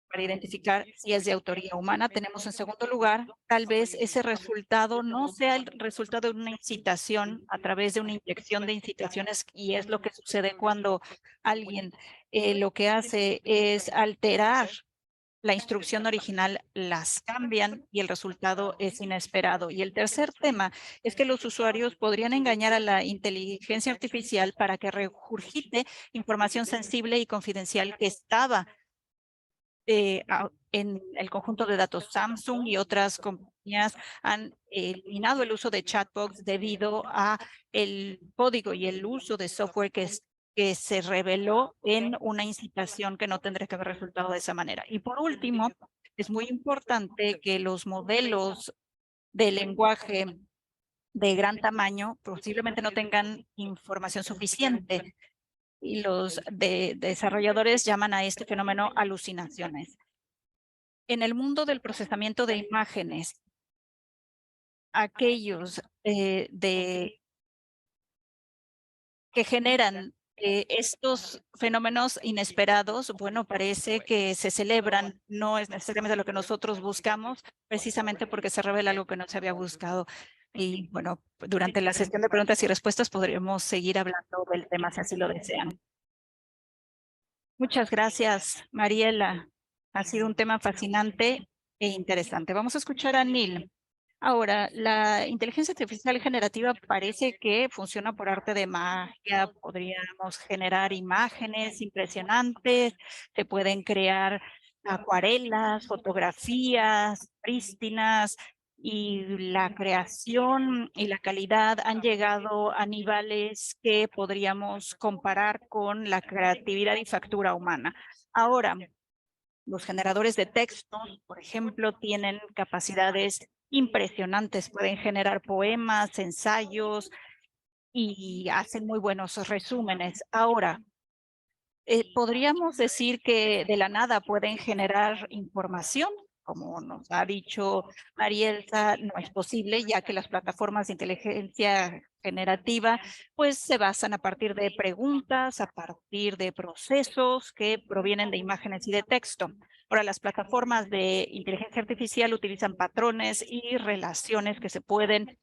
para identificar si es de autoría humana. Tenemos en segundo lugar, tal vez ese resultado no sea el resultado de una incitación a través de una inyección de incitaciones, y es lo que sucede cuando alguien lo que hace es alterar la instrucción original, las cambian y el resultado es inesperado. Y el tercer tema es que los usuarios podrían engañar a la inteligencia artificial para que regurgite información sensible y confidencial que estaba en el conjunto de datos. Samsung y otras compañías han eliminado el uso de chatbots debido a el código y el uso de software que se reveló en una incitación que no tendría que haber resultado de esa manera. Y por último, es muy importante que los modelos de lenguaje de gran tamaño posiblemente no tengan información suficiente, y los desarrolladores llaman a este fenómeno alucinaciones. En el mundo del procesamiento de imágenes, aquellos que generan estos fenómenos inesperados, bueno, parece que se celebran, no es necesariamente lo que nosotros buscamos, precisamente porque se revela algo que no se había buscado. Y bueno, durante la sesión de preguntas y respuestas podremos seguir hablando del tema si así lo desean. Muchas gracias, Mariela. Ha sido un tema fascinante e interesante. Vamos a escuchar a Neil. Ahora, la inteligencia artificial generativa parece que funciona por arte de magia. Podríamos generar imágenes impresionantes, se pueden crear acuarelas, fotografías prístinas, y la creación y la calidad han llegado a niveles que podríamos comparar con la creatividad y factura humana. Ahora, los generadores de textos, por ejemplo, tienen capacidades impresionantes. Pueden generar poemas, ensayos y hacen muy buenos resúmenes. Ahora, podríamos decir que de la nada pueden generar información. Como nos ha dicho Marielsa, no es posible, ya que las plataformas de inteligencia generativa pues se basan a partir de preguntas, a partir de procesos que provienen de imágenes y de texto. Ahora, las plataformas de inteligencia artificial utilizan patrones y relaciones que se pueden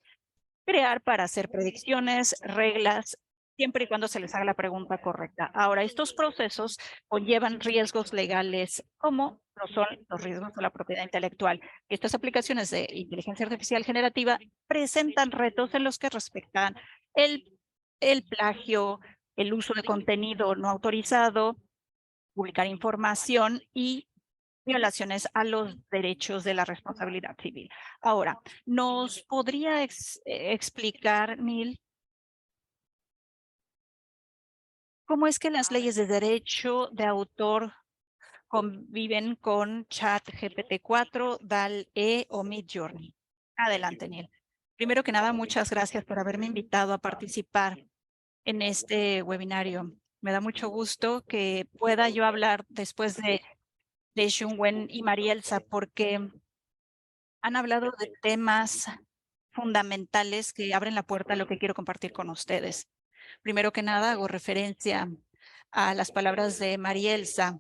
crear para hacer predicciones, reglas, siempre y cuando se les haga la pregunta correcta. Ahora, estos procesos conllevan riesgos legales, como lo son los riesgos de la propiedad intelectual. Estas aplicaciones de inteligencia artificial generativa presentan retos en los que respectan el plagio, el uso de contenido no autorizado, publicar información y violaciones a los derechos de la responsabilidad civil. Ahora, ¿nos podría explicar, Neil, cómo es que las leyes de derecho de autor conviven con ChatGPT 4, DAL-E o Midjourney? Adelante, Neil. Primero que nada, muchas gracias por haberme invitado a participar en este webinario. Me da mucho gusto que pueda yo hablar después de Xiongwen y Marielsa, porque han hablado de temas fundamentales que abren la puerta a lo que quiero compartir con ustedes. Primero que nada, hago referencia a las palabras de Marielsa.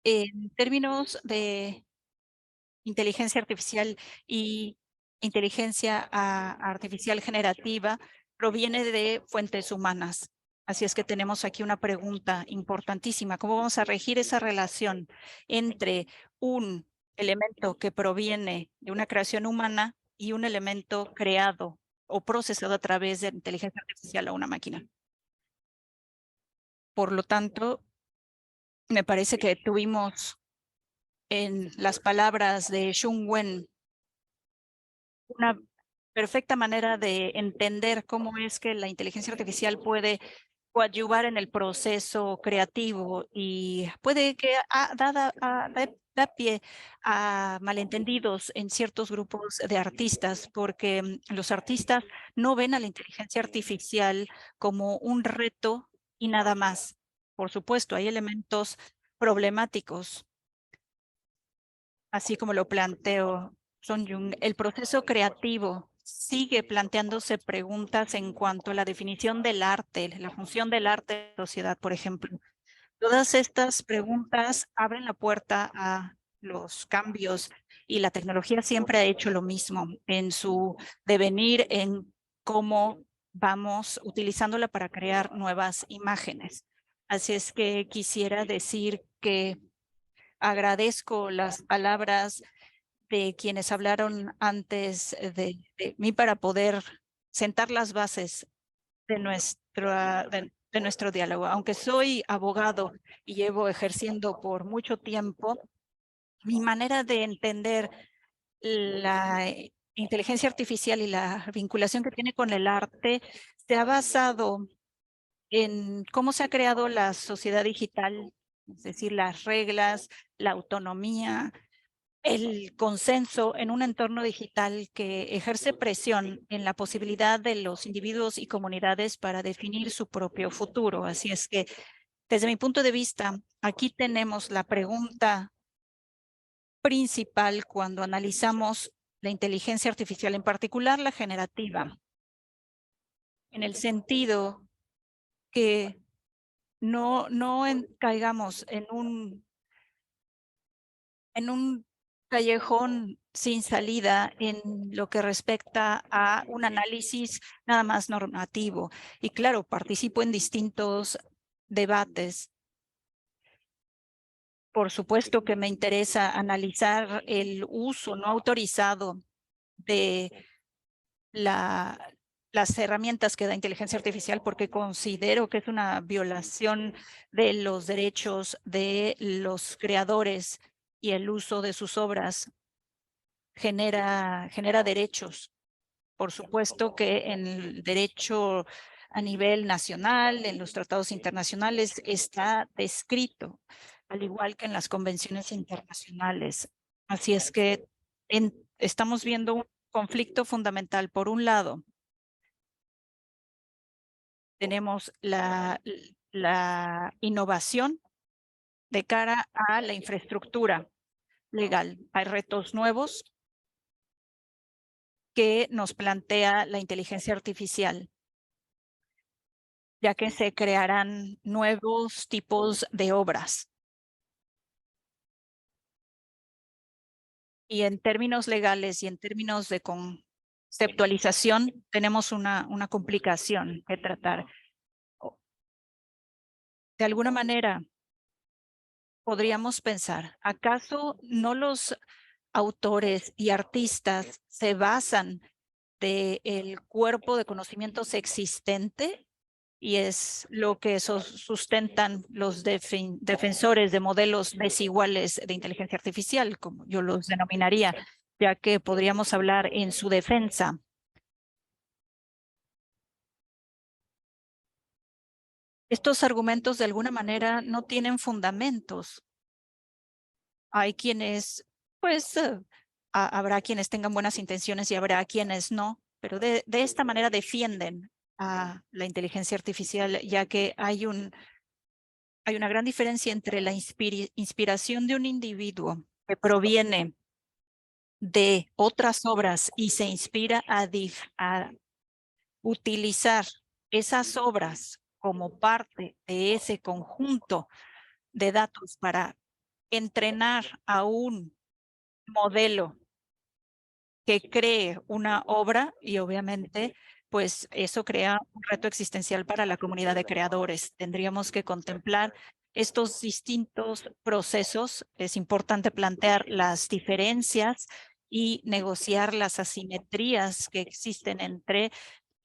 En términos de inteligencia artificial y inteligencia artificial generativa, proviene de fuentes humanas. Así es que tenemos aquí una pregunta importantísima. ¿Cómo vamos a regir esa relación entre un elemento que proviene de una creación humana y un elemento creado o procesado a través de inteligencia artificial a una máquina? Por lo tanto, me parece que tuvimos en las palabras de Xiongwen una perfecta manera de entender cómo es que la inteligencia artificial puede coadyuvar en el proceso creativo y puede que da pie a malentendidos en ciertos grupos de artistas, porque los artistas no ven a la inteligencia artificial como un reto y nada más. Por supuesto, hay elementos problemáticos, así como lo planteó Son Jung. El proceso creativo sigue planteándose preguntas en cuanto a la definición del arte, la función del arte en la sociedad, por ejemplo. Todas estas preguntas abren la puerta a los cambios y la tecnología siempre ha hecho lo mismo en su devenir en cómo vamos utilizándola para crear nuevas imágenes. Así es que quisiera decir que agradezco las palabras de quienes hablaron antes de mí para poder sentar las bases de nuestro diálogo. Aunque soy abogado y llevo ejerciendo por mucho tiempo, mi manera de entender la inteligencia artificial y la vinculación que tiene con el arte se ha basado en cómo se ha creado la sociedad digital, es decir, las reglas, la autonomía, el consenso en un entorno digital que ejerce presión en la posibilidad de los individuos y comunidades para definir su propio futuro. Así es que, desde mi punto de vista, aquí tenemos la pregunta principal cuando analizamos la inteligencia artificial, en particular la generativa, en el sentido que no caigamos en un callejón sin salida en lo que respecta a un análisis nada más normativo. Y claro, participo en distintos debates. Por supuesto que me interesa analizar el uso no autorizado de las herramientas que da inteligencia artificial, porque considero que es una violación de los derechos de los creadores y el uso de sus obras genera derechos. Por supuesto que en el derecho a nivel nacional, en los tratados internacionales, está descrito, al igual que en las convenciones internacionales. Así es que estamos viendo un conflicto fundamental. Por un lado, tenemos la innovación de cara a la infraestructura legal. Hay retos nuevos que nos plantea la inteligencia artificial, ya que se crearán nuevos tipos de obras. Y en términos legales y en términos de conceptualización, tenemos una complicación que tratar. De alguna manera, podríamos pensar, ¿acaso no los autores y artistas se basan del cuerpo de conocimientos existente? Y es lo que sustentan los defensores de modelos desiguales de inteligencia artificial, como yo los denominaría, ya que podríamos hablar en su defensa. Estos argumentos de alguna manera no tienen fundamentos. Hay quienes, pues, habrá quienes tengan buenas intenciones y habrá quienes no, pero de esta manera defienden a la inteligencia artificial, ya que hay una gran diferencia entre la inspiración de un individuo que proviene de otras obras y se inspira a utilizar esas obras como parte de ese conjunto de datos para entrenar a un modelo que cree una obra, y obviamente pues eso crea un reto existencial para la comunidad de creadores. Tendríamos que contemplar estos distintos procesos. Es importante plantear las diferencias y negociar las asimetrías que existen entre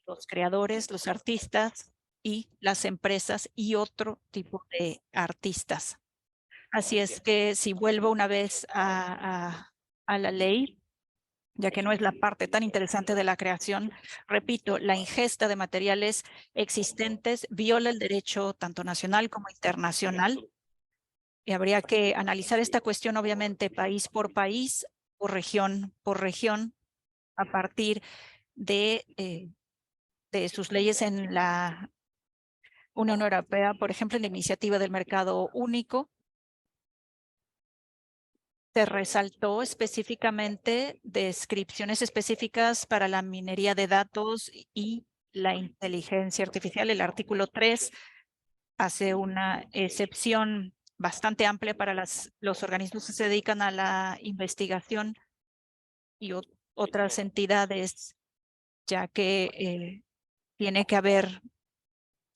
los creadores, los artistas y las empresas y otro tipo de artistas. Así es que si vuelvo una vez a la ley, ya que no es la parte tan interesante de la creación, repito, la ingesta de materiales existentes viola el derecho tanto nacional como internacional. Y habría que analizar esta cuestión, obviamente, país por país o región por región, a partir de sus leyes en la Unión Europea, por ejemplo, en la iniciativa del mercado único. Se resaltó específicamente descripciones específicas para la minería de datos y la inteligencia artificial. El artículo 3 hace una excepción bastante amplia para los organismos que se dedican a la investigación y otras entidades, ya que tiene que haber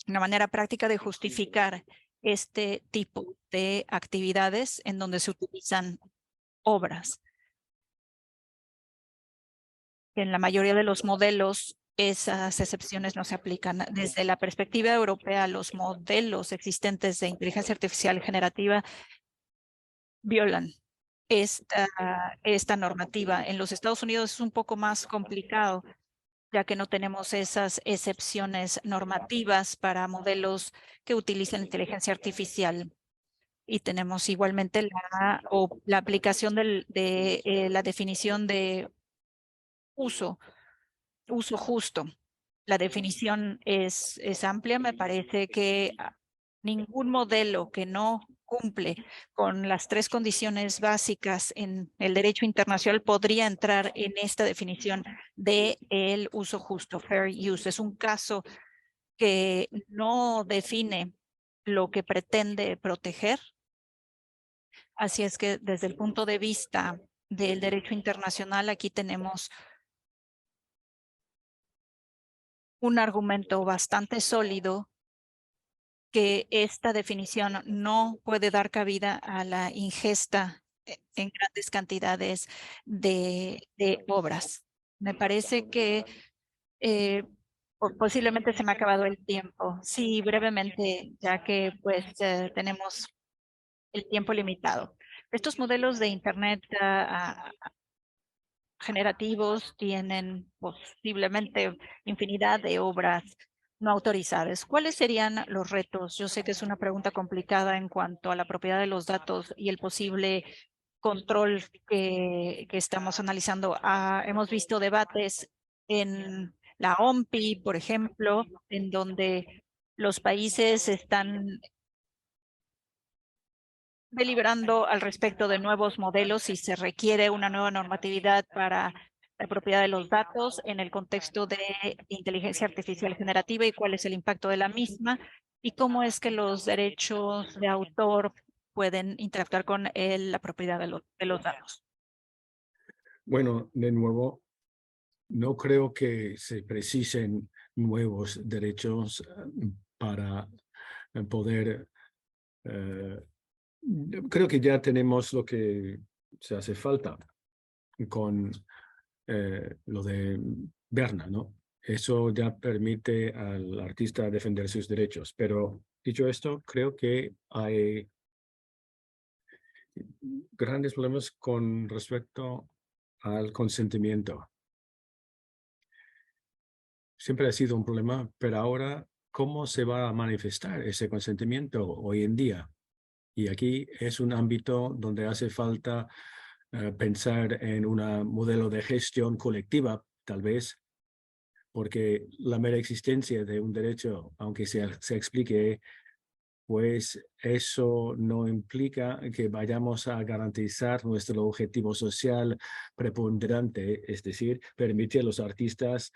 una manera práctica de justificar este tipo de actividades en donde se utilizan obras. En la mayoría de los modelos, esas excepciones no se aplican. Desde la perspectiva europea, los modelos existentes de inteligencia artificial generativa violan esta normativa. En los Estados Unidos es un poco más complicado, ya que no tenemos esas excepciones normativas para modelos que utilizan inteligencia artificial. Y tenemos igualmente la aplicación de la definición de uso justo. La definición es amplia. Me parece que ningún modelo que no cumple con las 3 condiciones básicas en el derecho internacional podría entrar en esta definición de el uso justo, fair use. Es un caso que no define lo que pretende proteger. Así es que desde el punto de vista del derecho internacional, aquí tenemos un argumento bastante sólido que esta definición no puede dar cabida a la ingesta en grandes cantidades de obras. Me parece que posiblemente se me ha acabado el tiempo. Sí, brevemente, ya que pues tenemos el tiempo limitado. Estos modelos de Internet generativos tienen posiblemente infinidad de obras no autorizadas. ¿Cuáles serían los retos? Yo sé que es una pregunta complicada en cuanto a la propiedad de los datos y el posible control que estamos analizando. Hemos visto debates en la OMPI, por ejemplo, en donde los países están deliberando al respecto de nuevos modelos si se requiere una nueva normatividad para la propiedad de los datos en el contexto de inteligencia artificial generativa y cuál es el impacto de la misma y cómo es que los derechos de autor pueden interactuar con la propiedad de los datos. Bueno, de nuevo, no creo que se precisen nuevos derechos para poder creo que ya tenemos lo que se hace falta con lo de Berna, ¿no? Eso ya permite al artista defender sus derechos. Pero dicho esto, creo que hay grandes problemas con respecto al consentimiento. Siempre ha sido un problema, pero ahora, ¿cómo se va a manifestar ese consentimiento hoy en día? Y aquí es un ámbito donde hace falta pensar en un modelo de gestión colectiva, tal vez, porque la mera existencia de un derecho, aunque se explique, pues eso no implica que vayamos a garantizar nuestro objetivo social preponderante, es decir, permitir a los artistas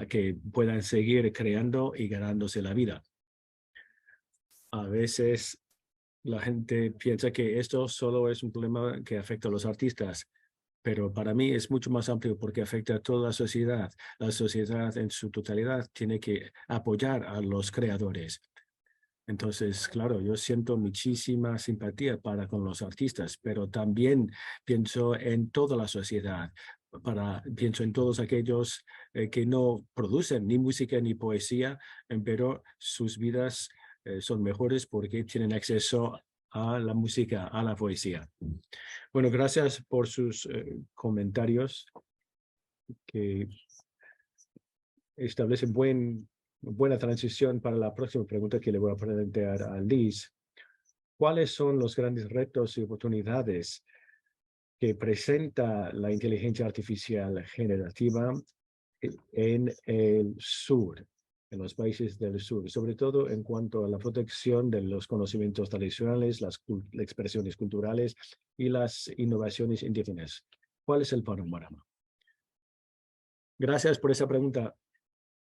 que puedan seguir creando y ganándose la vida. A veces la gente piensa que esto solo es un problema que afecta a los artistas, pero para mí es mucho más amplio porque afecta a toda la sociedad. La sociedad en su totalidad tiene que apoyar a los creadores. Entonces, claro, yo siento muchísima simpatía con los artistas, pero también pienso en toda la sociedad. Pienso en todos aquellos que no producen ni música ni poesía, pero sus vidas son mejores porque tienen acceso a la música, a la poesía. Bueno, gracias por sus comentarios que establecen buena transición para la próxima pregunta que le voy a plantear a Liz. ¿Cuáles son los grandes retos y oportunidades que presenta la inteligencia artificial generativa en el sur, en los países del sur, sobre todo en cuanto a la protección de los conocimientos tradicionales, las expresiones culturales y las innovaciones indígenas. ¿Cuál es el panorama? Gracias por esa pregunta.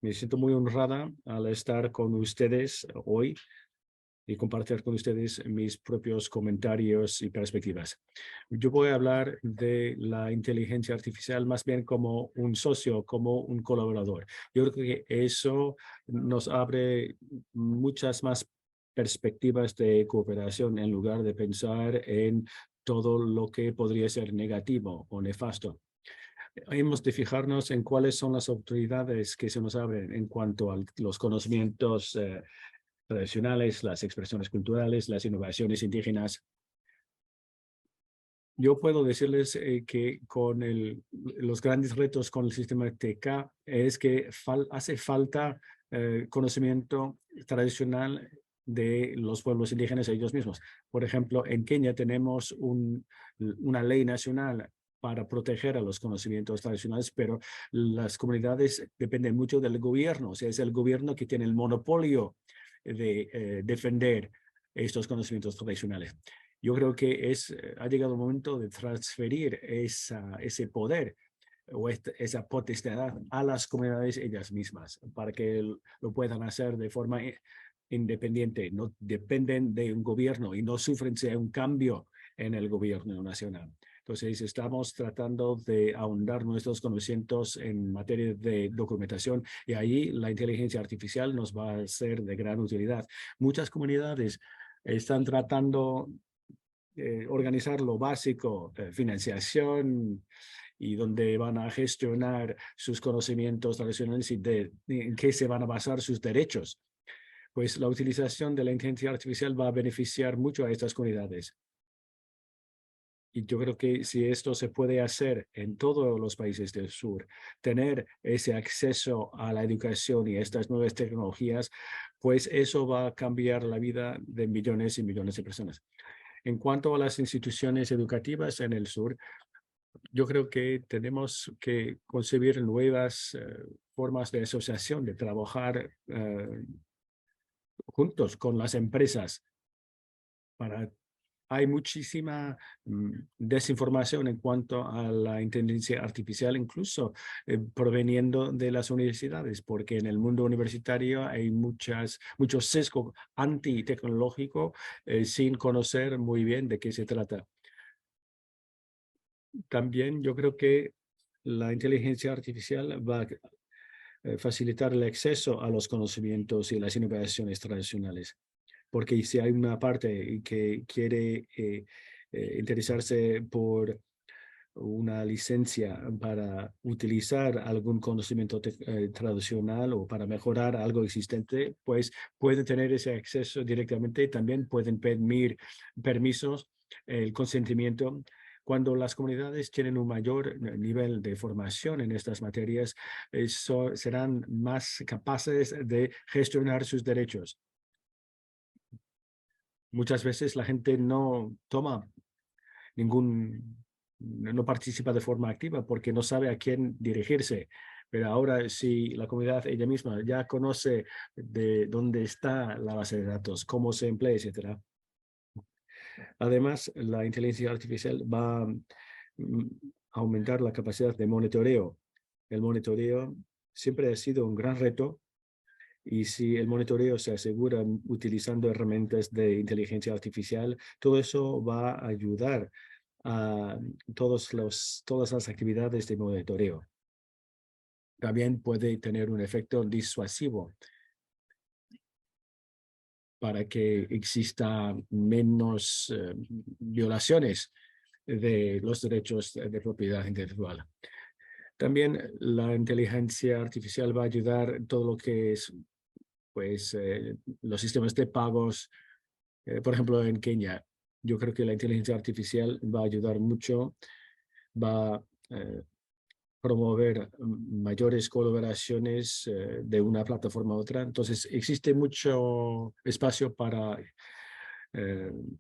Me siento muy honrada al estar con ustedes hoy y compartir con ustedes mis propios comentarios y perspectivas. Yo voy a hablar de la inteligencia artificial más bien como un socio, como un colaborador. Yo creo que eso nos abre muchas más perspectivas de cooperación en lugar de pensar en todo lo que podría ser negativo o nefasto. Hemos de fijarnos en cuáles son las oportunidades que se nos abren en cuanto a los conocimientos tradicionales, las expresiones culturales, las innovaciones indígenas. Yo puedo decirles que con los grandes retos con el sistema TK es que hace falta conocimiento tradicional de los pueblos indígenas ellos mismos. Por ejemplo, en Kenia tenemos una ley nacional para proteger a los conocimientos tradicionales, pero las comunidades dependen mucho del gobierno. O sea, es el gobierno que tiene el monopolio de defender estos conocimientos tradicionales. Yo creo que ha llegado el momento de transferir ese poder o esa potestad a las comunidades ellas mismas para que lo puedan hacer de forma independiente. No dependen de un gobierno y no sufren un cambio en el gobierno nacional. Entonces, estamos tratando de ahondar nuestros conocimientos en materia de documentación y ahí la inteligencia artificial nos va a ser de gran utilidad. Muchas comunidades están tratando de organizar lo básico, financiación, y donde van a gestionar sus conocimientos tradicionales y en qué se van a basar sus derechos. Pues la utilización de la inteligencia artificial va a beneficiar mucho a estas comunidades. Y yo creo que si esto se puede hacer en todos los países del sur, tener ese acceso a la educación y a estas nuevas tecnologías, pues eso va a cambiar la vida de millones y millones de personas. En cuanto a las instituciones educativas en el sur, yo creo que tenemos que concebir nuevas formas de asociación, de trabajar juntos con las empresas hay muchísima desinformación en cuanto a la inteligencia artificial, incluso proveniendo de las universidades, porque en el mundo universitario hay muchos sesgo antitecnológico sin conocer muy bien de qué se trata. También yo creo que la inteligencia artificial va a facilitar el acceso a los conocimientos y las innovaciones tradicionales. Porque si hay una parte que quiere interesarse por una licencia para utilizar algún conocimiento tradicional o para mejorar algo existente, pues pueden tener ese acceso directamente. También pueden pedir permisos, el consentimiento. Cuando las comunidades tienen un mayor nivel de formación en estas materias, serán más capaces de gestionar sus derechos. Muchas veces la gente no no participa de forma activa porque no sabe a quién dirigirse. Pero ahora si la comunidad ella misma ya conoce de dónde está la base de datos, cómo se emplea, etc. Además, la inteligencia artificial va a aumentar la capacidad de monitoreo. El monitoreo siempre ha sido un gran reto. Y si el monitoreo se asegura utilizando herramientas de inteligencia artificial, todo eso va a ayudar a todas las actividades de monitoreo. También puede tener un efecto disuasivo para que exista menos violaciones de los derechos de propiedad intelectual. También la inteligencia artificial va a ayudar en todo lo que es los sistemas de pagos. Por ejemplo, en Kenia, yo creo que la inteligencia artificial va a ayudar mucho, va a promover mayores colaboraciones de una plataforma a otra. Entonces, existe mucho espacio para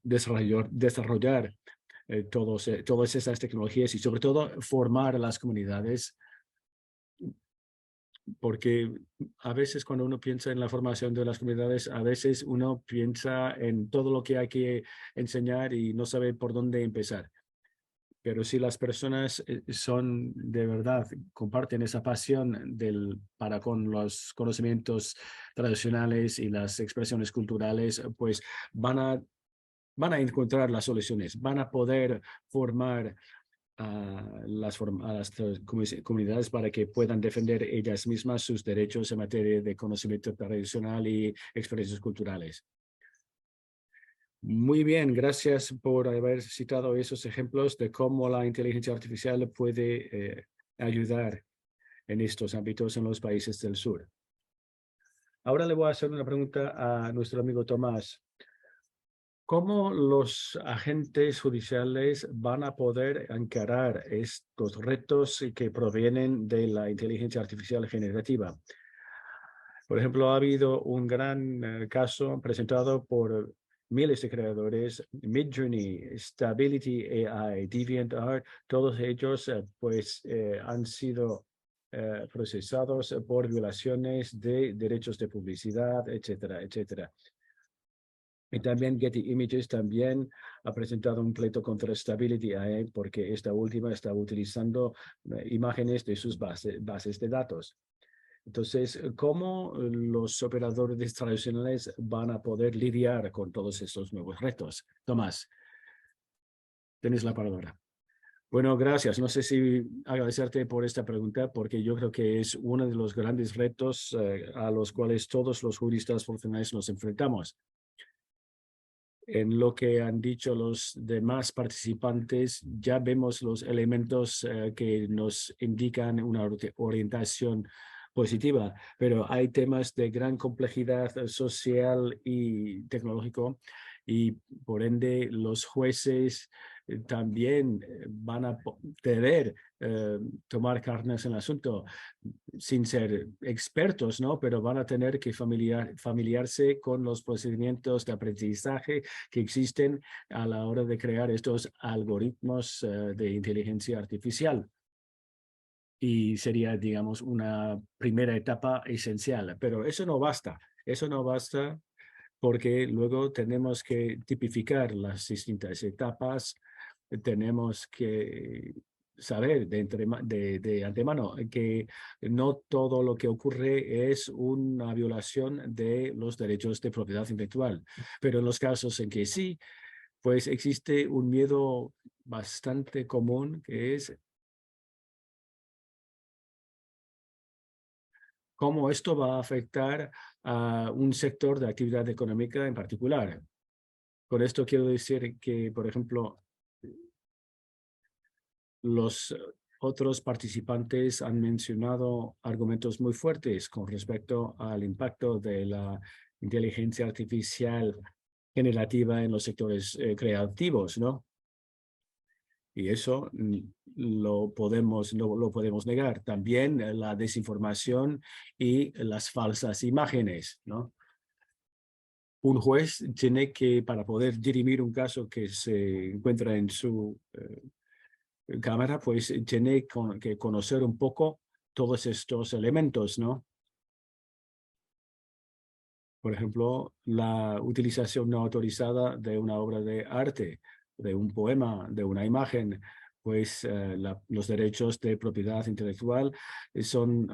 desarrollar todas esas tecnologías y sobre todo formar a las comunidades porque a veces cuando uno piensa en la formación de las comunidades, a veces uno piensa en todo lo que hay que enseñar y no sabe por dónde empezar. Pero si las personas son de verdad, comparten esa pasión para con los conocimientos tradicionales y las expresiones culturales, pues van a encontrar las soluciones, van a poder formar a las comunidades para que puedan defender ellas mismas sus derechos en materia de conocimiento tradicional y expresiones culturales. Muy bien, gracias por haber citado esos ejemplos de cómo la inteligencia artificial puede ayudar en estos ámbitos en los países del sur. Ahora le voy a hacer una pregunta a nuestro amigo Tomás. ¿Cómo los agentes judiciales van a poder encarar estos retos que provienen de la inteligencia artificial generativa? Por ejemplo, ha habido un gran caso presentado por miles de creadores, Midjourney, Stability AI, DeviantArt, todos ellos han sido procesados por violaciones de derechos de publicidad, etcétera, etcétera. Y también Getty Images también ha presentado un pleito contra Stability AI porque esta última está utilizando imágenes de sus bases de datos. Entonces, ¿cómo los operadores tradicionales van a poder lidiar con todos estos nuevos retos? Tomás, tienes la palabra. Bueno, gracias. No sé si agradecerte por esta pregunta, porque yo creo que es uno de los grandes retos a los cuales todos los juristas profesionales nos enfrentamos. En lo que han dicho los demás participantes, ya vemos los elementos que nos indican una orientación positiva, pero hay temas de gran complejidad social y tecnológico y por ende los jueces también van a deber tomar cartas en el asunto sin ser expertos, ¿no? Pero van a tener que familiarse con los procedimientos de aprendizaje que existen a la hora de crear estos algoritmos de inteligencia artificial. Y sería, digamos, una primera etapa esencial. Pero eso no basta. Eso no basta porque luego tenemos que tipificar las distintas etapas. Tenemos que saber de antemano que no todo lo que ocurre es una violación de los derechos de propiedad intelectual. Pero en los casos en que sí, pues existe un miedo bastante común que es cómo esto va a afectar a un sector de actividad económica en particular. Con esto quiero decir que, por ejemplo, los otros participantes han mencionado argumentos muy fuertes con respecto al impacto de la inteligencia artificial generativa en los sectores creativos, ¿no? Y eso no lo podemos negar. También la desinformación y las falsas imágenes, ¿no? Un juez tiene que, para poder dirimir un caso que se encuentra en su cámara, pues tiene que conocer un poco todos estos elementos, ¿no? Por ejemplo, la utilización no autorizada de una obra de arte, de un poema, de una imagen, pues los derechos de propiedad intelectual son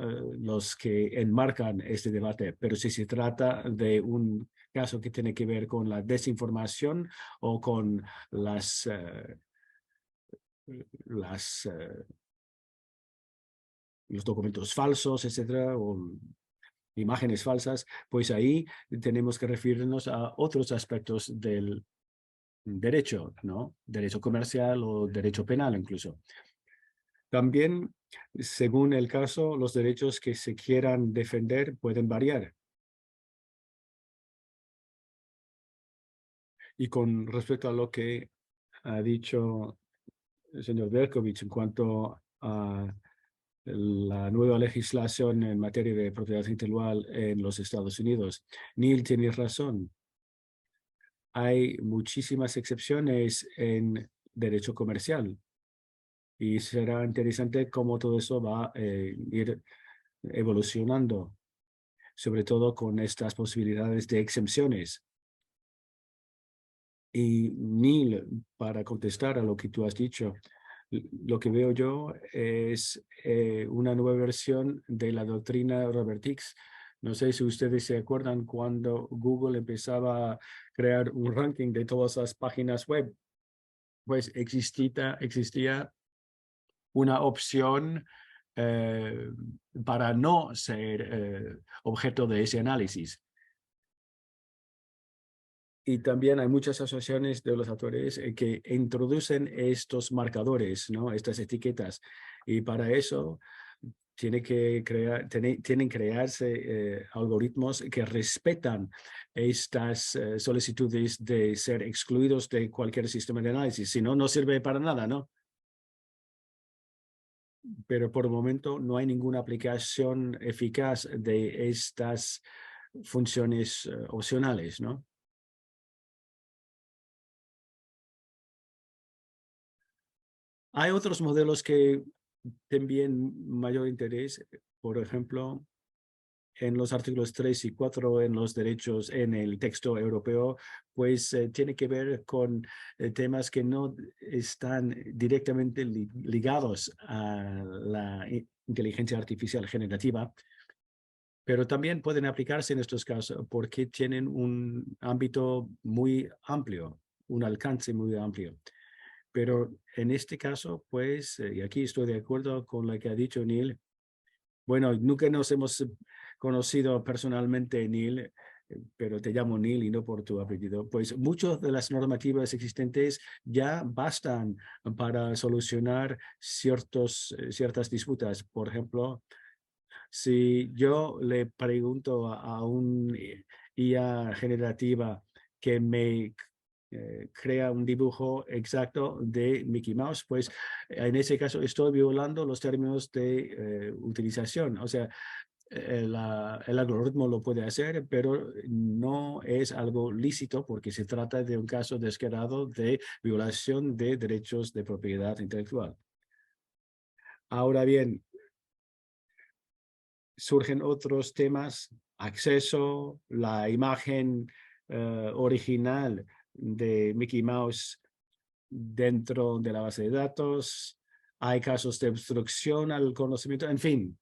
los que enmarcan este debate. Pero si se trata de un caso que tiene que ver con la desinformación o con los documentos falsos, etcétera, o imágenes falsas, pues ahí tenemos que referirnos a otros aspectos del derecho, ¿no? Derecho comercial o derecho penal incluso. También, según el caso, los derechos que se quieran defender pueden variar. Y con respecto a lo que ha dicho el señor Berkovich en cuanto a la nueva legislación en materia de propiedad intelectual en los Estados Unidos, Neil tiene razón. Hay muchísimas excepciones en derecho comercial y será interesante cómo todo eso va a ir evolucionando, sobre todo con estas posibilidades de exenciones. Y Neil, para contestar a lo que tú has dicho, lo que veo yo es una nueva versión de la doctrina Robert Hicks. No sé si ustedes se acuerdan cuando Google empezaba a crear un ranking de todas las páginas web, pues existía una opción para no ser objeto de ese análisis. Y también hay muchas asociaciones de los autores que introducen estos marcadores, ¿no? Estas etiquetas. Y para eso tienen que crearse algoritmos que respetan estas solicitudes de ser excluidos de cualquier sistema de análisis. Si no, no sirve para nada, ¿no? Pero por el momento no hay ninguna aplicación eficaz de estas funciones opcionales, ¿no? Hay otros modelos que también mayor interés, por ejemplo, en los artículos 3 y 4 en los derechos en el texto europeo, pues tiene que ver con temas que no están directamente ligados a la inteligencia artificial generativa, pero también pueden aplicarse en estos casos porque tienen un ámbito muy amplio, un alcance muy amplio. Pero en este caso, pues, y aquí estoy de acuerdo con lo que ha dicho Neil. Bueno, nunca nos hemos conocido personalmente, Neil, pero te llamo Neil y no por tu apellido. Pues muchas de las normativas existentes ya bastan para solucionar ciertas disputas. Por ejemplo, si yo le pregunto a un IA generativa que me crea un dibujo exacto de Mickey Mouse, pues en ese caso estoy violando los términos de utilización. O sea, el algoritmo lo puede hacer, pero no es algo lícito porque se trata de un caso descarado de violación de derechos de propiedad intelectual. Ahora bien, surgen otros temas, acceso, la imagen original de Mickey Mouse dentro de la base de datos, hay casos de obstrucción al conocimiento, en fin.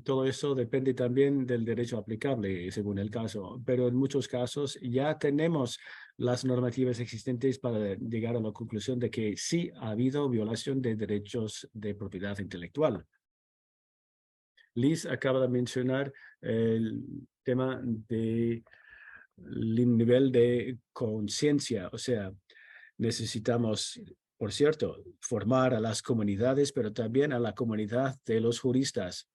Todo eso depende también del derecho aplicable según el caso, pero en muchos casos ya tenemos las normativas existentes para llegar a la conclusión de que sí ha habido violación de derechos de propiedad intelectual. Liz acaba de mencionar el tema del nivel de conciencia, o sea, necesitamos, por cierto, formar a las comunidades, pero también a la comunidad de los juristas,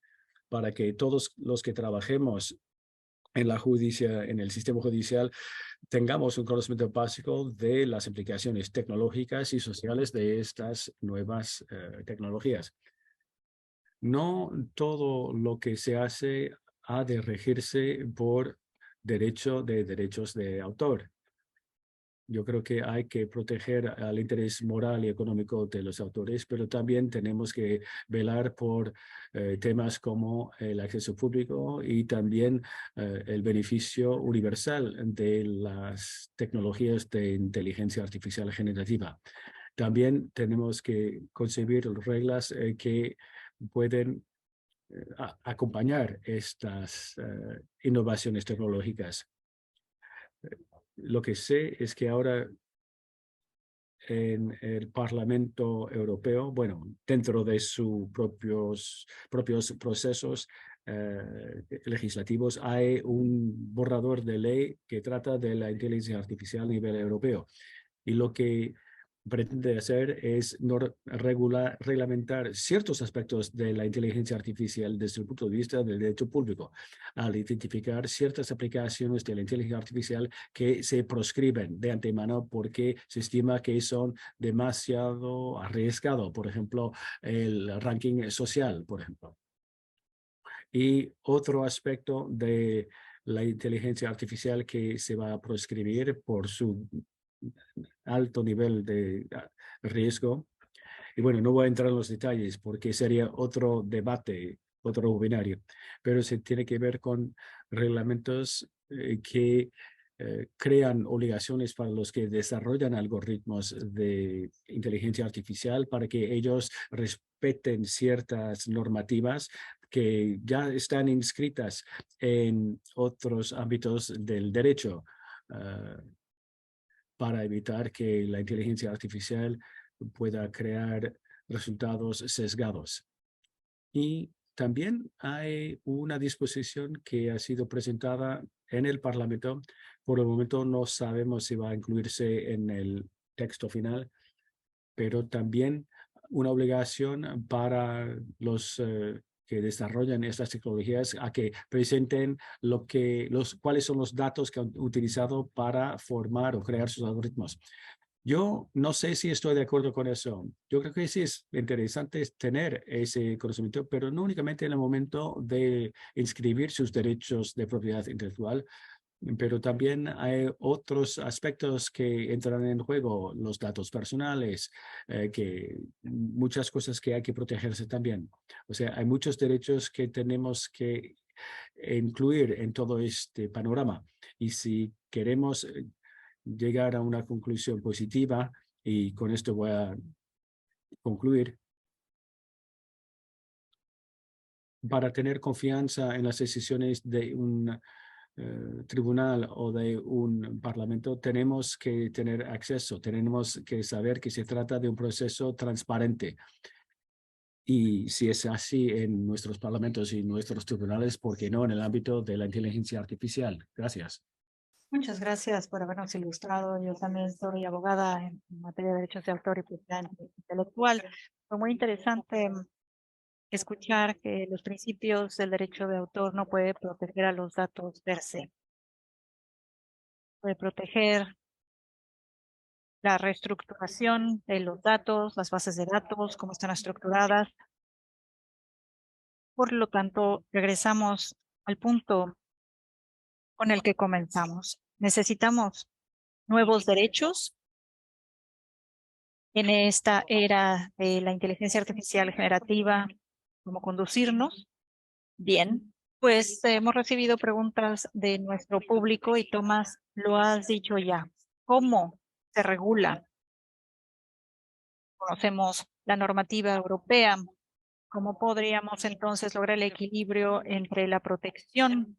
para que todos los que trabajemos en el sistema judicial tengamos un conocimiento básico de las implicaciones tecnológicas y sociales de estas nuevas tecnologías. No todo lo que se hace ha de regirse por derechos de autor. Yo creo que hay que proteger al interés moral y económico de los autores, pero también tenemos que velar por temas como el acceso público y también el beneficio universal de las tecnologías de inteligencia artificial generativa. También tenemos que concebir reglas que pueden acompañar estas innovaciones tecnológicas. Lo que sé es que ahora en el Parlamento Europeo, bueno, dentro de sus propios procesos legislativos, hay un borrador de ley que trata de la inteligencia artificial a nivel europeo. Y lo que pretende hacer es reglamentar ciertos aspectos de la inteligencia artificial desde el punto de vista del derecho público, al identificar ciertas aplicaciones de la inteligencia artificial que se proscriben de antemano porque se estima que son demasiado arriesgados, por ejemplo, el ranking social, por ejemplo. Y otro aspecto de la inteligencia artificial que se va a proscribir por su alto nivel de riesgo. Y bueno, no voy a entrar en los detalles porque sería otro debate otro binario, pero se tiene que ver con reglamentos que crean obligaciones para los que desarrollan algoritmos de inteligencia artificial para que ellos respeten ciertas normativas que ya están inscritas en otros ámbitos del derecho para evitar que la inteligencia artificial pueda crear resultados sesgados. Y también hay una disposición que ha sido presentada en el Parlamento. Por el momento no sabemos si va a incluirse en el texto final, pero también una obligación para los que desarrollan estas tecnologías a que presenten cuáles son los datos que han utilizado para formar o crear sus algoritmos. Yo no sé si estoy de acuerdo con eso. Yo creo que sí es interesante tener ese conocimiento, pero no únicamente en el momento de inscribir sus derechos de propiedad intelectual, pero también hay otros aspectos que entran en juego, los datos personales, muchas cosas que hay que protegerse también. O sea, hay muchos derechos que tenemos que incluir en todo este panorama. Y si queremos llegar a una conclusión positiva, y con esto voy a concluir, para tener confianza en las decisiones de un tribunal o de un parlamento, tenemos que tener acceso, tenemos que saber que se trata de un proceso transparente. Y si es así en nuestros parlamentos y nuestros tribunales, ¿por qué no en el ámbito de la inteligencia artificial? Gracias. Muchas gracias por habernos ilustrado. Yo también soy abogada en materia de derechos de autor y propiedad intelectual. Fue muy interesante escuchar que los principios del derecho de autor no puede proteger a los datos per se. Puede proteger la reestructuración de los datos, las bases de datos, cómo están estructuradas. Por lo tanto, regresamos al punto con el que comenzamos. Necesitamos nuevos derechos en esta era de la inteligencia artificial generativa, cómo conducirnos. Bien, pues hemos recibido preguntas de nuestro público y Tomás, lo has dicho ya. ¿Cómo se regula? Conocemos la normativa europea. ¿Cómo podríamos entonces lograr el equilibrio entre la protección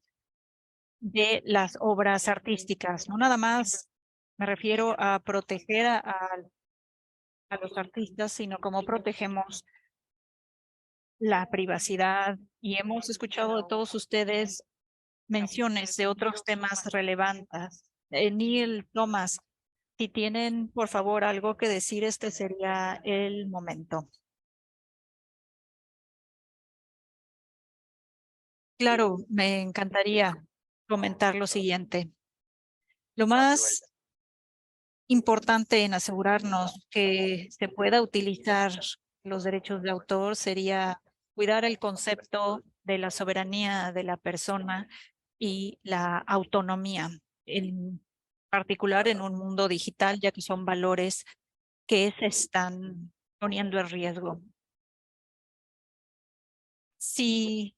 de las obras artísticas? No nada más me refiero a proteger a los artistas, sino cómo protegemos la privacidad. Y hemos escuchado de todos ustedes menciones de otros temas relevantes. Neil, Thomas, si tienen, por favor, algo que decir, este sería el momento. Claro, me encantaría comentar lo siguiente. Lo más importante en asegurarnos que se pueda utilizar los derechos de autor sería cuidar el concepto de la soberanía de la persona y la autonomía, en particular en un mundo digital, ya que son valores que se están poniendo en riesgo. Si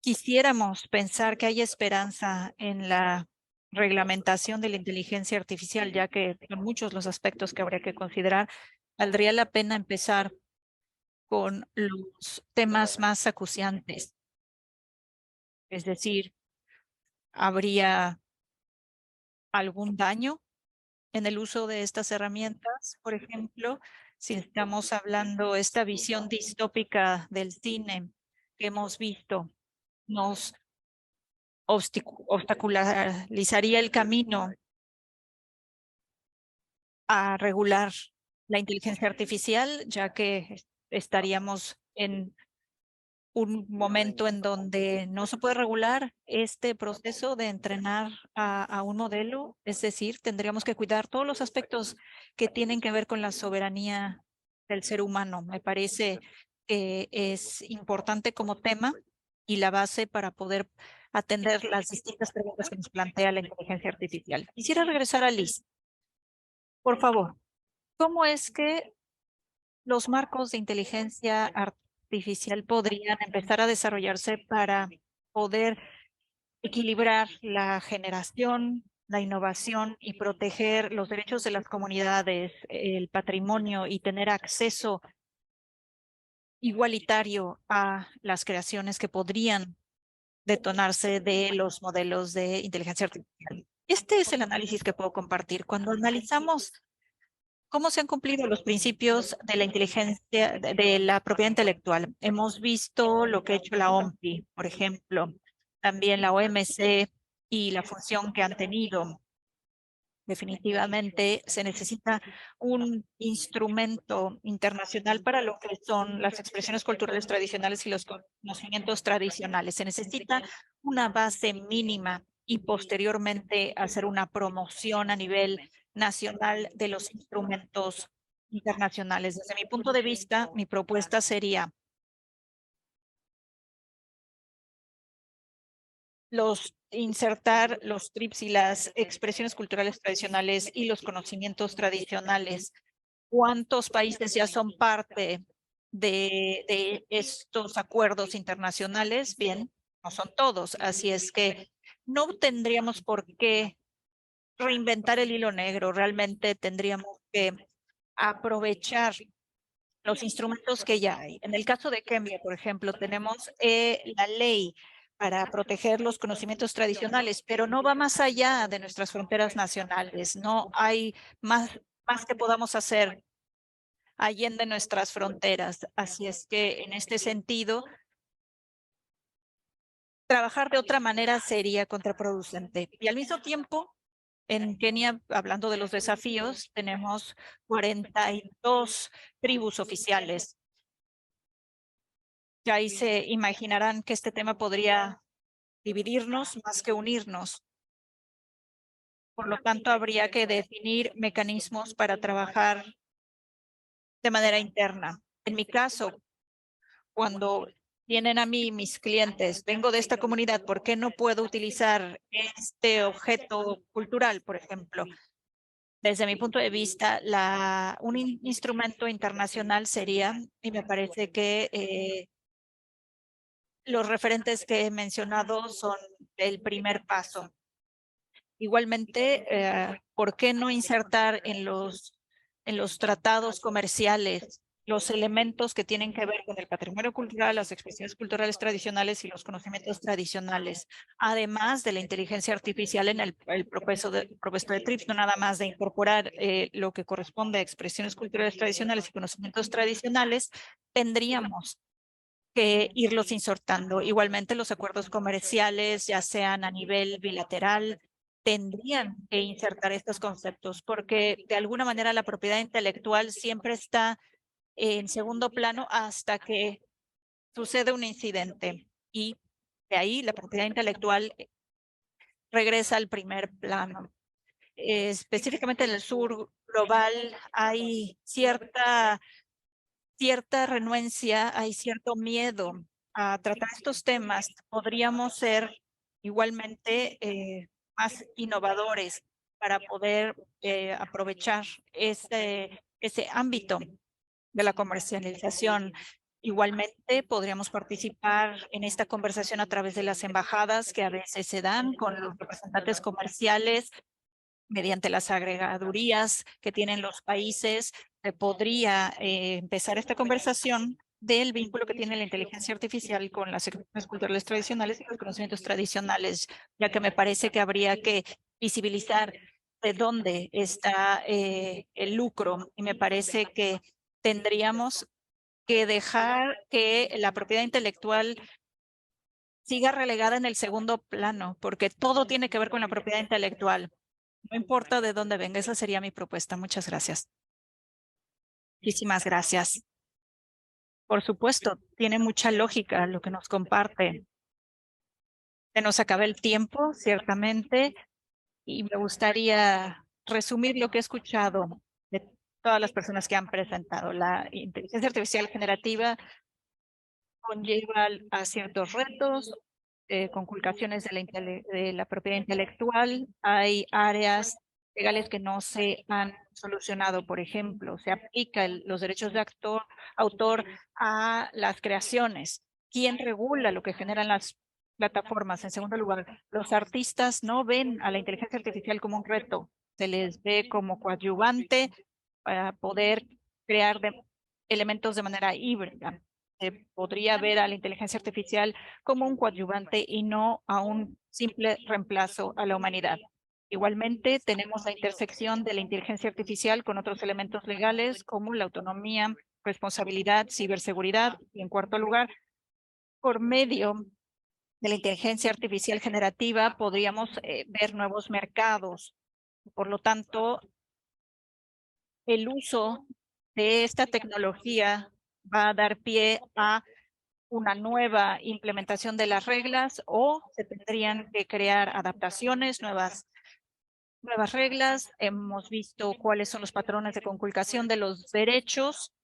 quisiéramos pensar que hay esperanza en la reglamentación de la inteligencia artificial, ya que son muchos los aspectos que habría que considerar, valdría la pena empezar con los temas más acuciantes. Es decir, ¿habría algún daño en el uso de estas herramientas? Por ejemplo, si estamos hablando esta visión distópica del cine que hemos visto, nos obstaculizaría el camino a regular la inteligencia artificial, ya que estaríamos en un momento en donde no se puede regular este proceso de entrenar a un modelo. Es decir, tendríamos que cuidar todos los aspectos que tienen que ver con la soberanía del ser humano. Me parece que es importante como tema y la base para poder atender las distintas preguntas que nos plantea la inteligencia artificial. Quisiera regresar a Liz. Por favor, ¿cómo es que los marcos de inteligencia artificial podrían empezar a desarrollarse para poder equilibrar la generación, la innovación y proteger los derechos de las comunidades, el patrimonio y tener acceso igualitario a las creaciones que podrían detonarse de los modelos de inteligencia artificial. Este es el análisis que puedo compartir. Cuando analizamos cómo se han cumplido los principios de la inteligencia, de la propiedad intelectual, hemos visto lo que ha hecho la OMPI, por ejemplo, también la OMC y la función que han tenido. Definitivamente se necesita un instrumento internacional para lo que son las expresiones culturales tradicionales y los conocimientos tradicionales. Se necesita una base mínima y posteriormente hacer una promoción a nivel nacional de los instrumentos internacionales. Desde mi punto de vista, mi propuesta sería insertar los TRIPS y las expresiones culturales tradicionales y los conocimientos tradicionales. ¿Cuántos países ya son parte de estos acuerdos internacionales? Bien, no son todos, así es que no tendríamos por qué reinventar el hilo negro. Realmente tendríamos que aprovechar los instrumentos que ya hay. En el caso de Kenia, por ejemplo, tenemos la ley para proteger los conocimientos tradicionales, pero no va más allá de nuestras fronteras nacionales. No hay más que podamos hacer allende nuestras fronteras. Así es que en este sentido, trabajar de otra manera sería contraproducente. Y al mismo tiempo, en Kenia, hablando de los desafíos, tenemos 42 tribus oficiales. Ya ahí se imaginarán que este tema podría dividirnos más que unirnos. Por lo tanto, habría que definir mecanismos para trabajar de manera interna. En mi caso, cuando vienen a mí mis clientes, vengo de esta comunidad, ¿por qué no puedo utilizar este objeto cultural, por ejemplo? Desde mi punto de vista, un instrumento internacional sería, y me parece que los referentes que he mencionado son el primer paso. Igualmente, ¿por qué no insertar en los tratados comerciales los elementos que tienen que ver con el patrimonio cultural, las expresiones culturales tradicionales y los conocimientos tradicionales, además de la inteligencia artificial en el propuesto de TRIPS, no nada más de incorporar lo que corresponde a expresiones culturales tradicionales y conocimientos tradicionales, tendríamos que irlos insertando. Igualmente, los acuerdos comerciales, ya sean a nivel bilateral, tendrían que insertar estos conceptos, porque de alguna manera la propiedad intelectual siempre está en segundo plano hasta que sucede un incidente. Y de ahí la propiedad intelectual regresa al primer plano. Específicamente en el sur global hay cierta renuencia, hay cierto miedo a tratar estos temas. Podríamos ser igualmente más innovadores para poder aprovechar ese ámbito de la comercialización. Igualmente, podríamos participar en esta conversación a través de las embajadas que a veces se dan con los representantes comerciales mediante las agregadurías que tienen los países. Se podría empezar esta conversación del vínculo que tiene la inteligencia artificial con las expresiones culturales tradicionales y los conocimientos tradicionales, ya que me parece que habría que visibilizar de dónde está el lucro, y me parece que tendríamos que dejar que la propiedad intelectual siga relegada en el segundo plano, porque todo tiene que ver con la propiedad intelectual. No importa de dónde venga, esa sería mi propuesta. Muchas gracias. Muchísimas gracias. Por supuesto, tiene mucha lógica lo que nos comparte. Se nos acaba el tiempo, ciertamente, y me gustaría resumir lo que he escuchado de todas las personas que han presentado. La inteligencia artificial generativa conlleva a ciertos retos, conculcaciones de la propiedad intelectual. Hay áreas legales que no se han solucionado. Por ejemplo, se aplica los derechos de autor a las creaciones. ¿Quién regula lo que generan las plataformas? En segundo lugar, los artistas no ven a la inteligencia artificial como un reto, se les ve como coadyuvante para poder crear elementos de manera híbrida. Se podría ver a la inteligencia artificial como un coadyuvante y no a un simple reemplazo a la humanidad. Igualmente, tenemos la intersección de la inteligencia artificial con otros elementos legales como la autonomía, responsabilidad, ciberseguridad y, en cuarto lugar, por medio de la inteligencia artificial generativa podríamos ver nuevos mercados. Por lo tanto, el uso de esta tecnología va a dar pie a una nueva implementación de las reglas o se tendrían que crear adaptaciones, nuevas reglas. Hemos visto cuáles son los patrones de conculcación de los derechos.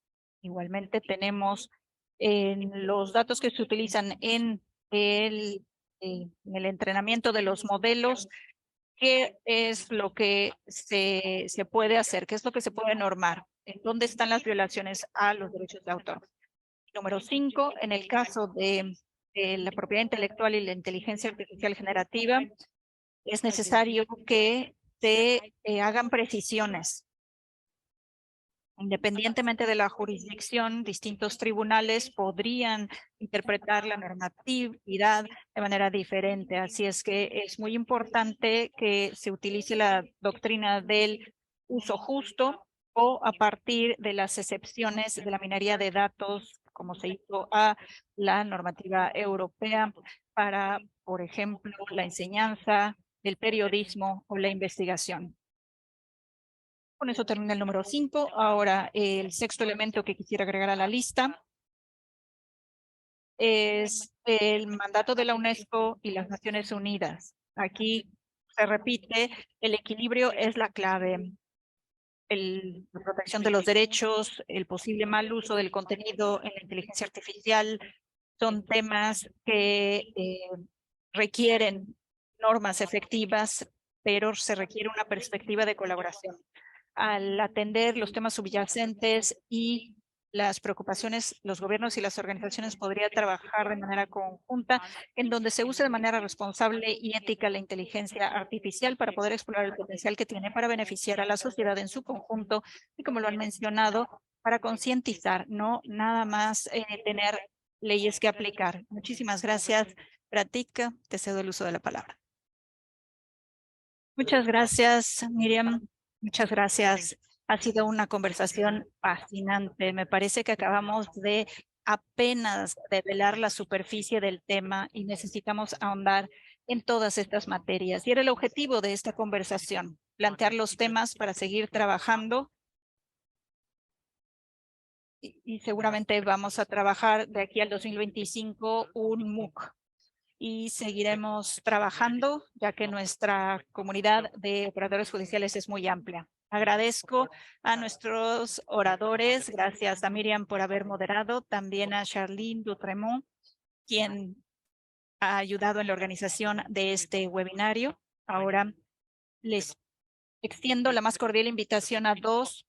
Igualmente tenemos los datos que se utilizan en el entrenamiento de los modelos, qué es lo que se puede hacer, qué es lo que se puede normar, en dónde están las violaciones a los derechos de autor. Número 5, en el caso de la propiedad intelectual y la inteligencia artificial generativa, es necesario que se hagan precisiones. Independientemente de la jurisdicción, distintos tribunales podrían interpretar la normatividad de manera diferente. Así es que es muy importante que se utilice la doctrina del uso justo o a partir de las excepciones de la minería de datos, como se hizo a la normativa europea para, por ejemplo, la enseñanza, el periodismo o la investigación. Con eso termina el número 5. Ahora, el sexto elemento que quisiera agregar a la lista es el mandato de la UNESCO y las Naciones Unidas. Aquí se repite, el equilibrio es la clave. La protección de los derechos, el posible mal uso del contenido en la inteligencia artificial son temas que requieren normas efectivas, pero se requiere una perspectiva de colaboración. Al atender los temas subyacentes y las preocupaciones, los gobiernos y las organizaciones podrían trabajar de manera conjunta en donde se use de manera responsable y ética la inteligencia artificial para poder explorar el potencial que tiene para beneficiar a la sociedad en su conjunto y, como lo han mencionado, para concientizar, no nada más tener leyes que aplicar. Muchísimas gracias, Pratik. Te cedo el uso de la palabra. Muchas gracias, Miriam. Muchas gracias. Ha sido una conversación fascinante. Me parece que acabamos de apenas develar la superficie del tema y necesitamos ahondar en todas estas materias. Y era el objetivo de esta conversación, plantear los temas para seguir trabajando. Y seguramente vamos a trabajar de aquí al 2025 un MOOC. Y seguiremos trabajando, ya que nuestra comunidad de operadores judiciales es muy amplia. Agradezco a nuestros oradores, gracias a Miriam por haber moderado, también a Charlene Dutremont, quien ha ayudado en la organización de este webinario. Ahora les extiendo la más cordial invitación a 2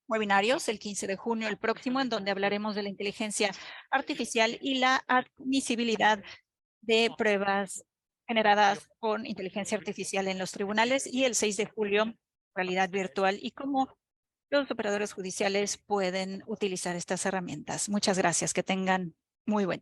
webinarios, el 15 de junio, el próximo, en donde hablaremos de la inteligencia artificial y la admisibilidad de pruebas generadas con inteligencia artificial en los tribunales, y el 6 de julio, realidad virtual y cómo los operadores judiciales pueden utilizar estas herramientas. Muchas gracias. Que tengan muy buen